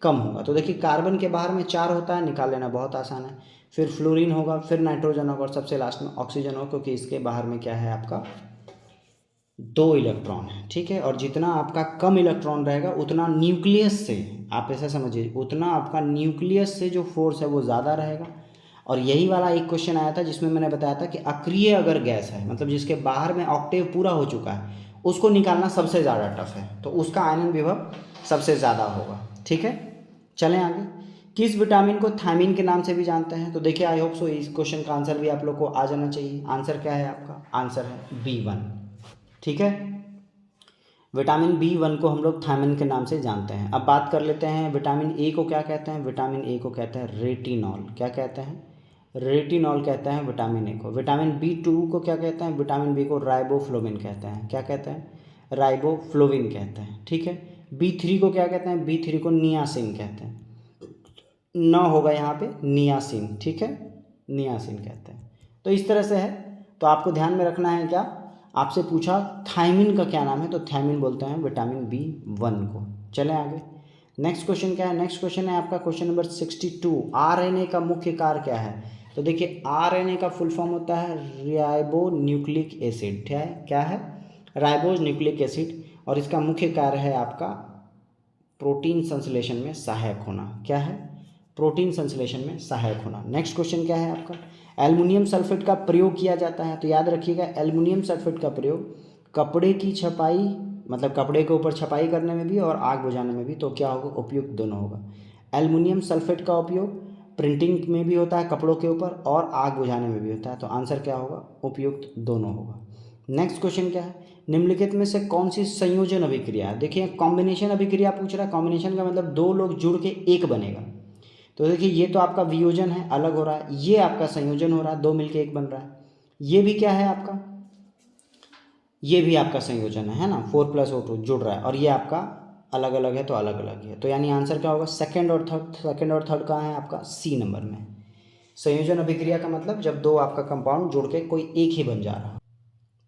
कम होगा। तो देखिए कार्बन के बाहर में 4 होता है, निकाल लेना बहुत आसान है। फिर फ्लोरीन होगा, फिर नाइट्रोजन होगा और सबसे लास्ट में ऑक्सीजन होगा, क्योंकि इसके बाहर में क्या है आपका 2 इलेक्ट्रॉन है, ठीक है। और जितना आपका कम इलेक्ट्रॉन रहेगा उतना न्यूक्लियस से, आप ऐसा समझिए, उतना आपका न्यूक्लियस से जो फोर्स है वो ज़्यादा रहेगा। और यही वाला एक क्वेश्चन आया था जिसमें मैंने बताया था कि अक्रिय अगर गैस है, मतलब जिसके बाहर में ऑक्टेव पूरा हो चुका है, उसको निकालना सबसे ज़्यादा टफ है, तो उसका आयनन विभव सबसे ज़्यादा होगा, ठीक है। चलें आगे। किस विटामिन को थायमिन के नाम से भी जानते हैं। तो देखिए आई होप सो इस क्वेश्चन का आंसर भी आप लोग को आ जाना चाहिए। आंसर क्या है आपका, आंसर है B1, ठीक है। विटामिन B1 को हम लोग थायमिन के नाम से जानते हैं। अब बात कर लेते हैं विटामिन ए को क्या कहते हैं। विटामिन ए को कहते हैं रेटिनॉल। क्या कहते हैं, रेटिनॉल कहते हैं विटामिन ए को। विटामिन B2 को क्या कहते हैं, विटामिन बी को राइबोफ्लोविन कहते हैं। क्या कहते हैं, राइबोफ्लोविन कहते हैं, ठीक है। B3 को क्या कहते हैं, B3 को नियासिन कहते हैं। न होगा यहाँ पे नियासिन, ठीक है, नियासिन कहते हैं। तो इस तरह से है। तो आपको ध्यान में रखना है क्या, आपसे पूछा थायमिन का क्या नाम है, तो थायमिन बोलते हैं विटामिन B1 को। चलें आगे। नेक्स्ट क्वेश्चन क्या है, नेक्स्ट क्वेश्चन है आपका क्वेश्चन नंबर 62। आरएनए का मुख्य कार्य क्या है। तो देखिए आरएनए का फुल फॉर्म होता है राइबो न्यूक्लिक एसिड। क्या है, राइबोज न्यूक्लिक एसिड। और इसका मुख्य कार्य है आपका प्रोटीन संश्लेषण में सहायक होना। क्या है, प्रोटीन संश्लेषण में सहायक होना। नेक्स्ट क्वेश्चन क्या है आपका, एल्युमिनियम सल्फेट का प्रयोग किया जाता है। तो याद रखिएगा एल्युमिनियम सल्फेट का प्रयोग कपड़े की छपाई, मतलब कपड़े के ऊपर छपाई करने में भी और आग बुझाने में भी, तो क्या होगा, उपयुक्त दोनों होगा। एल्युमिनियम सल्फेट का उपयोग प्रिंटिंग में भी होता है कपड़ों के ऊपर और आग बुझाने में भी होता है, तो आंसर क्या होगा, उपयुक्त दोनों होगा। नेक्स्ट क्वेश्चन क्या है, निम्नलिखित में से कौन सी संयोजन अभिक्रिया है। देखिए कॉम्बिनेशन अभिक्रिया पूछ रहा है। कॉम्बिनेशन का मतलब 2 लोग जुड़ के एक बनेगा। तो देखिए ये तो आपका वियोजन है, अलग हो रहा है। ये आपका संयोजन हो रहा है, 2 मिलके एक बन रहा है। ये भी क्या है आपका, ये भी आपका संयोजन है ना, 4+O2 जुड़ रहा है। और ये आपका अलग अलग है तो अलग अलग ही है। तो यानी आंसर क्या होगा, सेकंड और थर्ड कहाँ है आपका, C नंबर में। संयोजन अभिक्रिया का मतलब जब 2 आपका कंपाउंड जुड़ के कोई एक ही बन जा रहा है।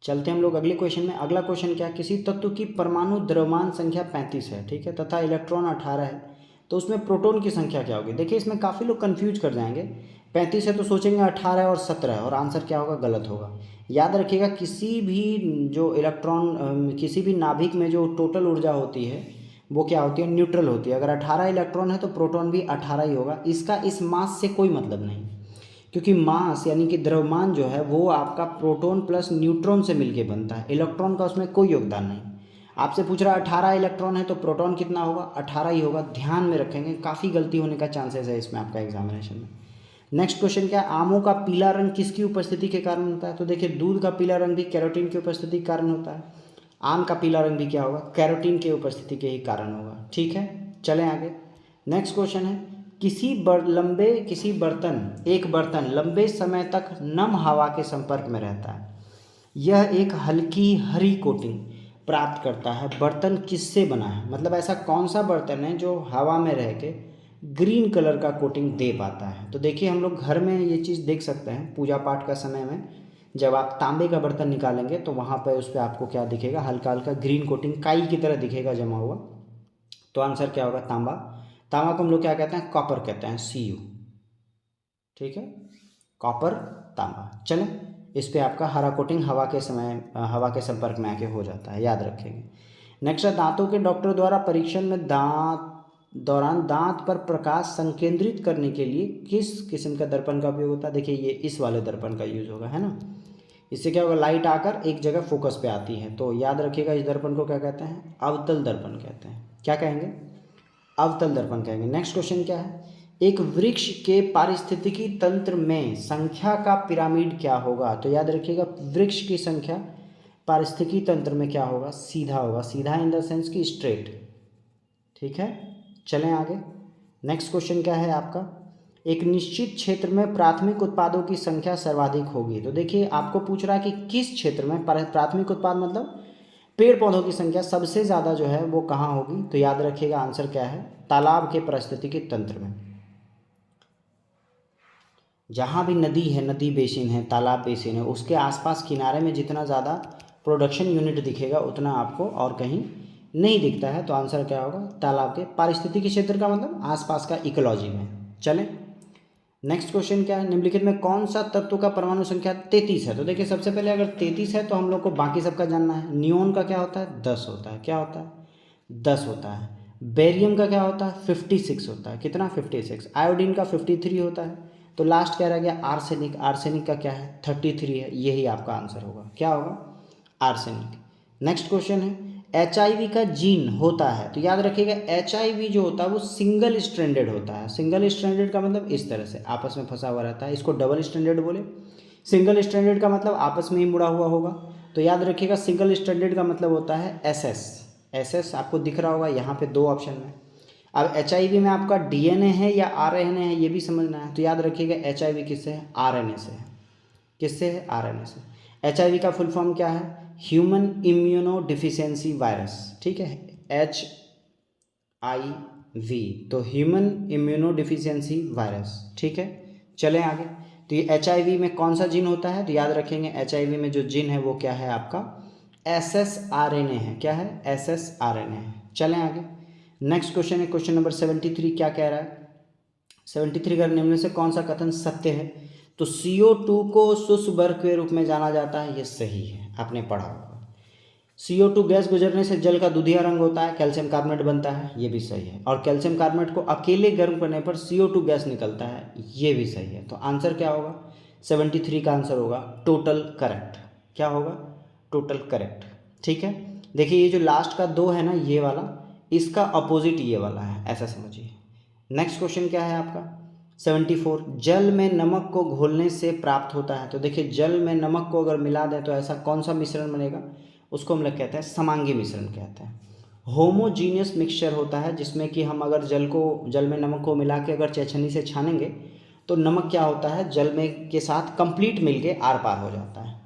चलते हम लोग अगले क्वेश्चन में। अगला क्वेश्चन क्या है, किसी तत्व की परमाणु द्रव्यमान संख्या 35 है, ठीक है, तथा इलेक्ट्रॉन 18 है, तो उसमें प्रोटॉन की संख्या क्या होगी। देखिए इसमें काफ़ी लोग कंफ्यूज कर जाएंगे। 35 है तो सोचेंगे 18 और 17 है, और आंसर क्या होगा, गलत होगा। याद रखिएगा किसी भी जो इलेक्ट्रॉन, किसी भी नाभिक में जो टोटल ऊर्जा होती है वो क्या होती है, न्यूट्रल होती है। अगर 18 इलेक्ट्रॉन है तो प्रोटॉन भी 18 ही होगा। इसका इस मास से कोई मतलब नहीं, क्योंकि मास यानी कि द्रव्यमान जो है वो आपका प्रोटॉन प्लस न्यूट्रॉन से मिलके बनता है। इलेक्ट्रॉन का उसमें कोई योगदान नहीं। आपसे पूछ रहा है 18 इलेक्ट्रॉन है तो प्रोटॉन कितना होगा, 18 ही होगा। ध्यान में रखेंगे, काफ़ी गलती होने का चांसेस है इसमें आपका एग्जामिनेशन में। नेक्स्ट क्वेश्चन क्या है, आमों का पीला रंग किसकी उपस्थिति के कारण होता है। तो देखिए दूध का पीला रंग भी कैरोटीन की उपस्थिति के कारण होता है। आम का पीला रंग भी क्या होगा, कैरोटीन की उपस्थिति के ही कारण होगा, ठीक है। चलें आगे। नेक्स्ट क्वेश्चन है, एक बर्तन लंबे समय तक नम हवा के संपर्क में रहता है। यह एक हल्की हरी कोटिंग प्राप्त करता है। बर्तन किससे बना है, मतलब ऐसा कौन सा बर्तन है जो हवा में रह के ग्रीन कलर का कोटिंग दे पाता है। तो देखिए हम लोग घर में ये चीज़ देख सकते हैं पूजा पाठ का समय में, जब आप तांबे का बर्तन निकालेंगे तो वहाँ पर उस पर आपको क्या दिखेगा, हल्का हल्का ग्रीन कोटिंग काई की तरह दिखेगा जमा हुआ। तो आंसर क्या होगा, तांबा। तांबा को हम लोग क्या कहते हैं, कॉपर कहते हैं, Cu, ठीक है, कॉपर तांबा। चलें इस पे आपका हरा कोटिंग हवा के संपर्क में आके हो जाता है, याद रखेंगे। नेक्स्ट है दांतों के डॉक्टर द्वारा परीक्षण में दांत पर प्रकाश संकेंद्रित करने के लिए किस किस्म का दर्पण का उपयोग होता है। देखिए ये इस वाले दर्पण का यूज होगा, है ना। इससे क्या होगा, लाइट आकर एक जगह फोकस पे आती है। तो याद रखिएगा इस दर्पण को क्या कहते हैं, अवतल दर्पण कहते हैं। क्या कहेंगे, अवतल दर्पण कहेंगे। नेक्स्ट क्वेश्चन क्या है, एक वृक्ष के पारिस्थितिकी तंत्र में संख्या का पिरामिड क्या होगा। तो याद रखिएगा वृक्ष की संख्या पारिस्थितिकी तंत्र में क्या होगा, सीधा होगा। सीधा इन द सेंस की स्ट्रेट, ठीक है। चलें आगे। नेक्स्ट क्वेश्चन क्या है आपका, एक निश्चित क्षेत्र में प्राथमिक उत्पादों की संख्या सर्वाधिक होगी। तो देखिए आपको पूछ रहा है कि किस क्षेत्र में प्राथमिक उत्पाद मतलब पेड़ पौधों की संख्या सबसे ज़्यादा जो है वो कहाँ होगी। तो याद रखिएगा आंसर क्या है, तालाब के पारिस्थितिकी तंत्र में। जहाँ भी नदी है, नदी बेसिन है, तालाब बेसिन है, उसके आसपास किनारे में जितना ज़्यादा प्रोडक्शन यूनिट दिखेगा उतना आपको और कहीं नहीं दिखता है। तो आंसर क्या होगा, तालाब के पारिस्थितिकी क्षेत्र का मतलब आसपास का इकोलॉजी में। चलें नेक्स्ट क्वेश्चन क्या है, निम्नलिखित में कौन सा तत्व का परमाणु संख्या 33 है। तो देखिए सबसे पहले अगर 33 है तो हम लोग को बाकी सबका जानना है। नियोन का क्या होता है, 10 होता है। क्या होता है, 10 होता है। बेरियम का क्या होता है, 56 होता है। कितना, 56। आयोडीन का 53 होता है। तो लास्ट क्या रह गया, आर्सेनिक। आर्सेनिक का क्या है, 33 है। यही आपका आंसर होगा, क्या होगा, आर्सेनिक। नेक्स्ट क्वेश्चन है, HIV का जीन होता है। तो याद रखिएगा HIV जो होता है वो सिंगल स्ट्रैंडेड होता है। सिंगल स्ट्रैंडेड का मतलब इस तरह से आपस में फंसा हुआ रहता है, इसको डबल स्ट्रैंडेड बोले। सिंगल स्ट्रैंडेड का मतलब आपस में ही मुड़ा हुआ होगा। तो याद रखिएगा सिंगल स्ट्रैंडेड का मतलब होता है SS आपको दिख रहा होगा यहाँ पे 2 ऑप्शन में। अब HIV में आपका DNA है या RNA है ये भी समझना है। तो याद रखिएगा HIV किससे है, RNA से है। किससे है, RNA से। HIV का फुल फॉर्म क्या है, ह्यूमन इम्यूनो डिफिशियंसी वायरस, ठीक है, HIV। तो ह्यूमन इम्यूनो डिफिशियंसी वायरस, ठीक है। चलें आगे। तो ये HIV में कौन सा जीन होता है, तो याद रखेंगे HIV में जो जीन है वो क्या है आपका SSRNA है। क्या है, SSRNA है। चलें आगे। नेक्स्ट क्वेश्चन है क्वेश्चन नंबर 73। क्या कह रहा है, 73 का निम्न में से कौन सा कथन सत्य है। तो CO2 को शुष्क बर्फ के रूप में जाना जाता है, ये सही है, आपने पढ़ा होगा। CO2 गैस गुजरने से जल का दूधिया रंग होता है, कैल्शियम कार्बोनेट बनता है, ये भी सही है। और कैल्शियम कार्बोनेट को अकेले गर्म करने पर CO2 गैस निकलता है, ये भी सही है। तो आंसर क्या होगा, 73 का आंसर होगा टोटल करेक्ट। क्या होगा, टोटल करेक्ट, ठीक है। देखिए ये जो लास्ट का 2 है ना, ये वाला, इसका अपोजिट ये वाला है, ऐसा समझिए। नेक्स्ट क्वेश्चन क्या है आपका 74, जल में नमक को घोलने से प्राप्त होता है। तो देखिए जल में नमक को अगर मिला दें तो ऐसा कौन सा मिश्रण बनेगा, उसको हम लोग कहते हैं समांगी मिश्रण कहते हैं। होमोजीनियस मिक्सचर होता है जिसमें कि हम अगर जल में नमक को मिला के अगर चैछनी से छानेंगे तो नमक क्या होता है, जल में के साथ कंप्लीट मिलके आर पार हो जाता है।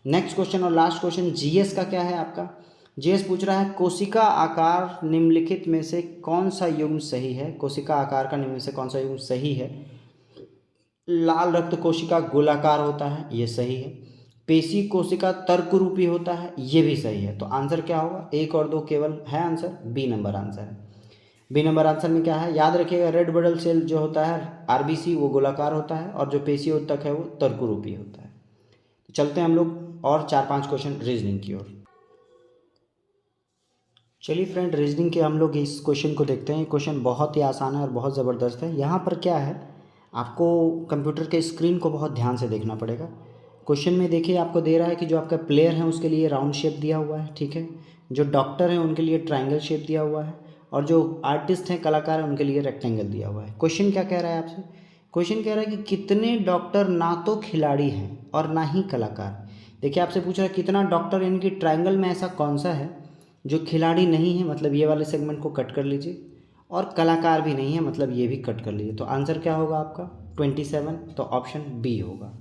नेक्स्ट क्वेश्चन और लास्ट क्वेश्चन GS का क्या है आपका, GS पूछ रहा है कोशिका आकार निम्नलिखित में से कौन सा युग्म सही है। कोशिका आकार का निम्न में से कौन सा युग्म सही है। लाल रक्त कोशिका गोलाकार होता है, ये सही है। पेशी कोशिका तर्करूपी होता है, ये भी सही है। तो आंसर क्या होगा, 1 और 2 केवल है आंसर, बी नंबर आंसर है। बी नंबर आंसर में क्या है, याद रखिएगा रेड ब्लड सेल जो होता है RBC वो गोलाकार होता है और जो पेशी उत्तक है वो तर्करूपी होता है। तो चलते हैं हम लोग और 4-5 क्वेश्चन रीजनिंग की ओर। चलिए फ्रेंड रीजनिंग के हम लोग इस क्वेश्चन को देखते हैं। क्वेश्चन बहुत ही आसान है और बहुत ज़बरदस्त है। यहाँ पर क्या है, आपको कंप्यूटर के स्क्रीन को बहुत ध्यान से देखना पड़ेगा। क्वेश्चन में देखिए आपको दे रहा है कि जो आपका प्लेयर है उसके लिए राउंड शेप दिया हुआ है, ठीक है। जो डॉक्टर है उनके लिए ट्रायंगल शेप दिया हुआ है और जो आर्टिस्ट हैं कलाकार हैं उनके लिए रेक्टेंगल दिया हुआ है। क्वेश्चन क्या कह रहा है आपसे, क्वेश्चन कह रहा है कि कितने डॉक्टर ना तो खिलाड़ी हैं और ना ही कलाकार। देखिए आपसे पूछ रहा है कितना डॉक्टर, यानी कि ट्रायंगल में ऐसा कौन सा है जो खिलाड़ी नहीं है, मतलब ये वाले सेगमेंट को कट कर लीजिए, और कलाकार भी नहीं है, मतलब ये भी कट कर लीजिए। तो आंसर क्या होगा आपका 27, तो ऑप्शन बी होगा।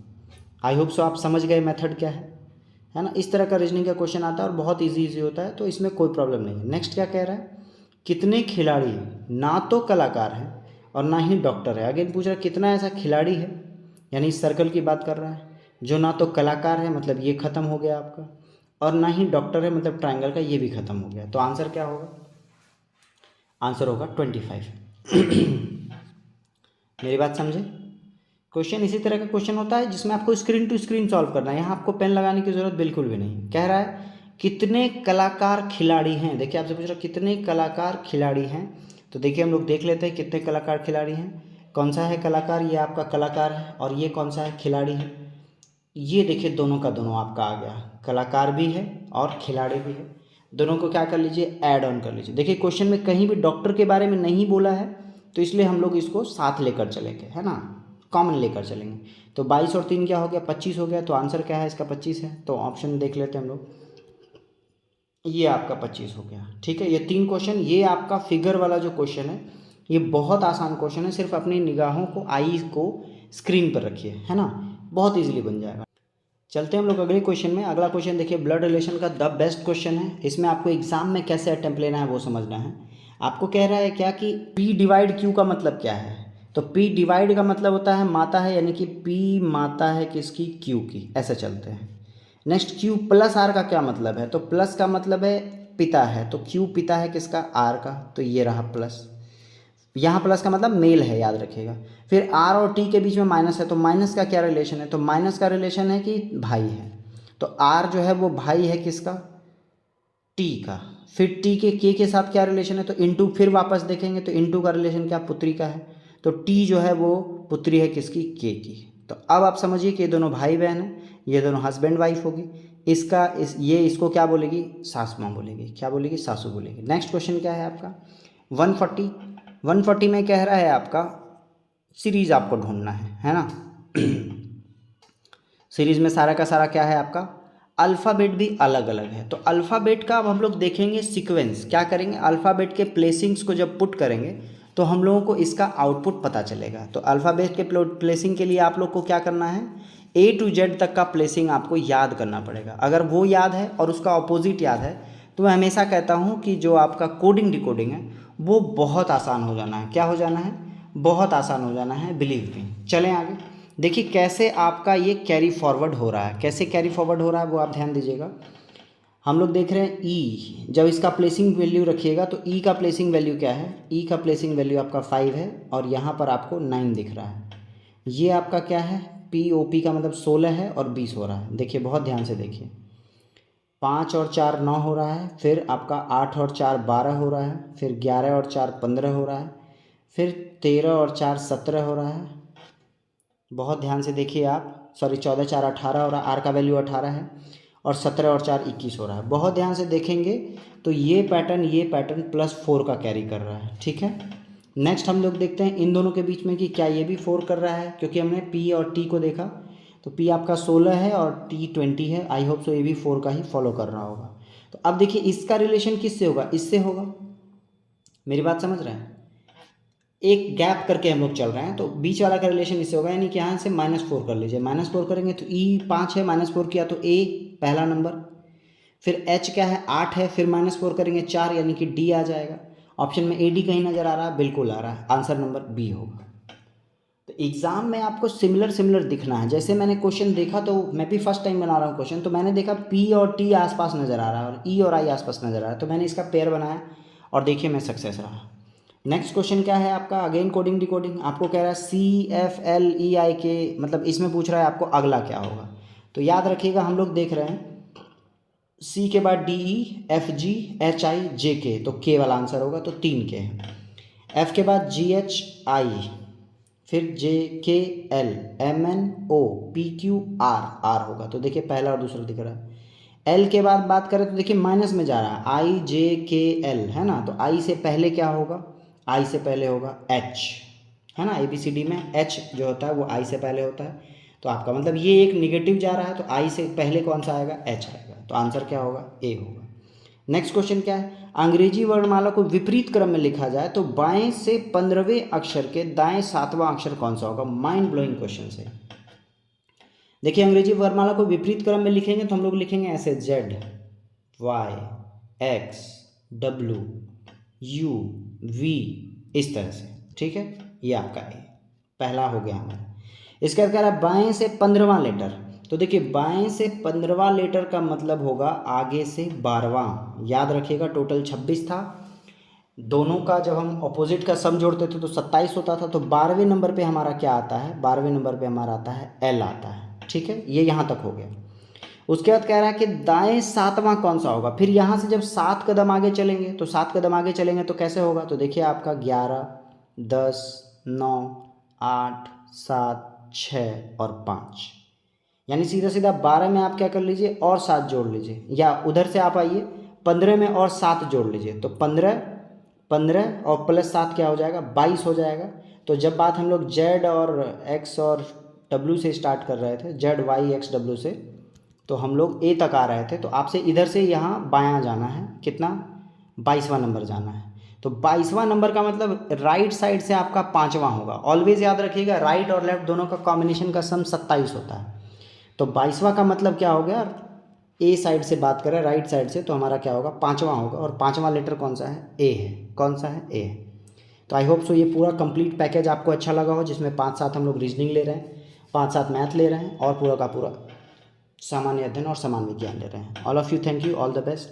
आई होप सो आप समझ गए मेथड क्या है ना। इस तरह का रीजनिंग का क्वेश्चन आता है और बहुत इजी होता है, तो इसमें कोई प्रॉब्लम नहीं है। नेक्स्ट क्या कह रहा है, कितने खिलाड़ी ना तो कलाकार हैं और ना ही डॉक्टर है। अगेन पूछ रहा है कितना ऐसा खिलाड़ी है, यानी इस सर्कल की बात कर रहा है, जो ना तो कलाकार है, मतलब ये खत्म हो गया आपका, और ना ही डॉक्टर है, मतलब ट्रायंगल का ये भी खत्म हो गया। तो आंसर क्या होगा, आंसर होगा 25। मेरी बात समझे। क्वेश्चन इसी तरह का क्वेश्चन होता है जिसमें आपको स्क्रीन टू स्क्रीन सॉल्व करना है। यहाँ आपको पेन लगाने की ज़रूरत बिल्कुल भी नहीं। कह रहा है कितने कलाकार खिलाड़ी हैं। देखिए आपसे पूछ रहा है कितने कलाकार खिलाड़ी हैं। तो देखिए हम लोग देख लेते हैं कितने कलाकार खिलाड़ी हैं। कौन सा है कलाकार, ये आपका कलाकार है, और ये कौन सा है खिलाड़ी है। ये देखिए दोनों का दोनों आपका आ गया, कलाकार भी है और खिलाड़ी भी है। दोनों को क्या कर लीजिए, ऐड ऑन कर लीजिए। देखिए क्वेश्चन में कहीं भी डॉक्टर के बारे में नहीं बोला है, तो इसलिए हम लोग इसको साथ लेकर चलेंगे, है ना, कॉमन लेकर चलेंगे। तो 22 और 3 क्या हो गया, 25 हो गया। तो आंसर क्या है इसका, 25 है। तो ऑप्शन देख लेते हैं हम लोग, ये आपका 25 हो गया। ठीक है, ये 3 क्वेश्चन, ये आपका फिगर वाला जो क्वेश्चन है ये बहुत आसान क्वेश्चन है। सिर्फ अपनी निगाहों को, आई को स्क्रीन पर रखिए, है ना, बहुत इजीली बन जाएगा। चलते हैं हम लोग अगले क्वेश्चन में। अगला क्वेश्चन देखिए ब्लड रिलेशन का द बेस्ट क्वेश्चन है। इसमें आपको एग्जाम में कैसे अटेम्प्ट लेना है वो समझना है। आपको कह रहा है क्या कि P डिवाइड Q का मतलब क्या है। तो P डिवाइड का मतलब होता है माता है, यानी कि P माता है किसकी, Q की। ऐसे चलते हैं। नेक्स्ट Q प्लस R का क्या मतलब है। तो प्लस का मतलब है पिता है, तो Q पिता है किसका, R का। तो ये रहा प्लस, यहाँ प्लस का मतलब मेल है, याद रखिएगा। फिर R और T के बीच में माइनस है, तो माइनस का क्या रिलेशन है। तो माइनस का रिलेशन है कि भाई है। तो R जो है वो भाई है किसका, T का। फिर T के K के साथ क्या रिलेशन है, तो इनटू, फिर वापस देखेंगे तो इनटू का रिलेशन क्या, पुत्री का है। तो T जो है वो पुत्री है किसकी, K की। तो अब आप समझिए कि ये दोनों भाई बहन हैं, ये दोनों हस्बैंड वाइफ होगी। ये इसको क्या बोलेगी, सासू माँ बोलेगी। क्या बोलेगी, सासू बोलेगी। नेक्स्ट क्वेश्चन क्या है आपका 140 में कह रहा है आपका सीरीज आपको ढूंढना है ना। सीरीज में सारा का सारा क्या है आपका, अल्फ़ाबेट भी अलग अलग है। तो अल्फ़ाबेट का अब हम लोग देखेंगे सीक्वेंस। क्या करेंगे, अल्फ़ाबेट के प्लेसिंग्स को जब पुट करेंगे तो हम लोगों को इसका आउटपुट पता चलेगा। तो अल्फ़ाबेट के प्लेसिंग के लिए आप लोग को क्या करना है, A to Z तक का प्लेसिंग आपको याद करना पड़ेगा। अगर वो याद है और उसका ऑपोजिट याद है तो मैं हमेशा कहता हूँ कि जो आपका कोडिंग डिकोडिंग है वो बहुत आसान हो जाना है। क्या हो जाना है, बहुत आसान हो जाना है, बिलीव मी। चलें आगे, देखिए कैसे आपका ये कैरी फॉरवर्ड हो रहा है। कैसे कैरी फॉरवर्ड हो रहा है वो आप ध्यान दीजिएगा। हम लोग देख रहे हैं E, जब इसका प्लेसिंग वैल्यू रखिएगा तो E का प्लेसिंग वैल्यू क्या है, E का प्लेसिंग वैल्यू आपका 5 है और यहाँ पर आपको 9 दिख रहा है। ये आपका क्या है, POP का मतलब 16 है और 20 हो रहा है। देखिए बहुत ध्यान से देखिए, 5 और 4 9 हो रहा है, फिर आपका 8 और 4 12 हो रहा है, फिर 11 और 4 15 हो रहा है, फिर 13 और 4 17 हो रहा है। बहुत ध्यान से देखिए आप, सॉरी 14 4 18 हो रहा है, R का वैल्यू 18 है, और 17 और 4 21 हो रहा है। बहुत ध्यान से देखेंगे तो ये पैटर्न +4 का कैरी कर रहा है। ठीक है, नेक्स्ट हम लोग देखते हैं इन दोनों के बीच में कि क्या ये भी 4 कर रहा है, क्योंकि हमने P और T को देखा तो P आपका 16 है और T 20 है। आई होप सो ये भी 4 का ही फॉलो कर रहा होगा। तो अब देखिए इसका रिलेशन किससे होगा, इससे होगा। मेरी बात समझ रहे हैं, एक गैप करके हम लोग चल रहे हैं, तो बीच वाला का रिलेशन इससे होगा, यानी कि यहाँ से -4 कर लीजिए। -4 करेंगे तो E 5 है, -4 किया तो A पहला नंबर, फिर H क्या है 8 है, फिर -4 करेंगे 4, यानी कि D आ जाएगा। ऑप्शन में AD कहीं नज़र आ रहा है, बिल्कुल आ रहा है, आंसर नंबर B होगा। तो एग्ज़ाम में आपको सिमिलर दिखना है। जैसे मैंने क्वेश्चन देखा, तो मैं भी फर्स्ट टाइम बना रहा हूँ क्वेश्चन, तो मैंने देखा P और T आसपास नज़र आ रहा है और E और I आसपास नज़र आ रहा है, तो मैंने इसका पेयर बनाया और देखिए मैं सक्सेस रहा। नेक्स्ट क्वेश्चन क्या है आपका, अगेन कोडिंग डिकोडिंग। आपको कह रहा है CFLEIK, मतलब इसमें पूछ रहा है आपको अगला क्या होगा। तो याद रखिएगा, हम लोग देख रहे हैं C के बाद DEFGHIJK, तो K वाला आंसर होगा, तो 3 K है। F के बाद GHI, फिर JKL MNOPQR होगा, तो देखिए पहला और दूसरा दिख रहा है। L के बाद बात करें तो देखिए माइनस में जा रहा है, IJKL है ना, तो I से पहले क्या होगा, I से पहले होगा H, है ना। ABCD में H जो होता है वो I से पहले होता है, तो आपका मतलब ये एक निगेटिव जा रहा है, तो I से पहले कौन सा आएगा, H आएगा, तो आंसर क्या होगा, A होगा। नेक्स्ट क्वेश्चन क्या है, अंग्रेजी वर्णमाला को विपरीत क्रम में लिखा जाए तो बाएं से 15वें अक्षर के दाएं 7वां अक्षर कौन सा होगा। माइंड ब्लोइंग क्वेश्चन है। देखिए अंग्रेजी वर्णमाला को विपरीत क्रम में लिखेंगे तो हम लोग लिखेंगे ऐसे Z Y X W U V, इस तरह से। ठीक है, ये आपका है, पहला हो गया हमारा। इसका कह रहा है बाएं से 15वां लेटर, तो देखिए बाएं से 15वां लेटर का मतलब होगा आगे से 12वां। याद रखिएगा टोटल 26 था, दोनों का जब हम अपोजिट का सम जोड़ते थे तो 27 होता था। तो 12वें नंबर पे हमारा क्या आता है, 12वें नंबर पे हमारा आता है एल आता है। ठीक है, ये यहाँ तक हो गया। उसके बाद कह रहा है कि दाएं सातवां कौन सा होगा। फिर यहाँ से जब 7 कदम आगे चलेंगे तो 7 कदम आगे चलेंगे तो कैसे होगा, तो देखिए आपका 11, 10, 9, 8, 7, 6 और 5, यानी सीधा सीधा 12 में आप क्या कर लीजिए और 7 जोड़ लीजिए, या उधर से आप आइए 15 में और 7 जोड़ लीजिए। तो 15 और प्लस 7 क्या हो जाएगा, 22 हो जाएगा। तो जब बात हम लोग जेड और एक्स और डब्ल्यू से स्टार्ट कर रहे थे, जेड वाई एक्स डब्ल्यू से, तो हम लोग ए तक आ रहे थे। तो आपसे इधर से यहाँ बायां जाना है, कितना, 22वां नंबर जाना है। तो 22वां नंबर का मतलब राइट साइड से आपका 5वां होगा। ऑलवेज याद रखिएगा, राइट और लेफ्ट दोनों का कॉम्बिनेशन का सम 27 होता है। तो 22वां का मतलब क्या हो गया, ए साइड से बात करें, राइट साइड से, तो हमारा क्या होगा, 5वां होगा। और 5वां लेटर कौन सा है, ए है। कौन सा है, ए है। तो आई होप सो ये पूरा कंप्लीट पैकेज आपको अच्छा लगा हो, जिसमें 5-7 हम लोग रीजनिंग ले रहे हैं, 5-7 मैथ ले रहे हैं और पूरा का पूरा सामान्य अध्ययन और सामान्य विज्ञान ले रहे हैं। All of you, thank you, all the best.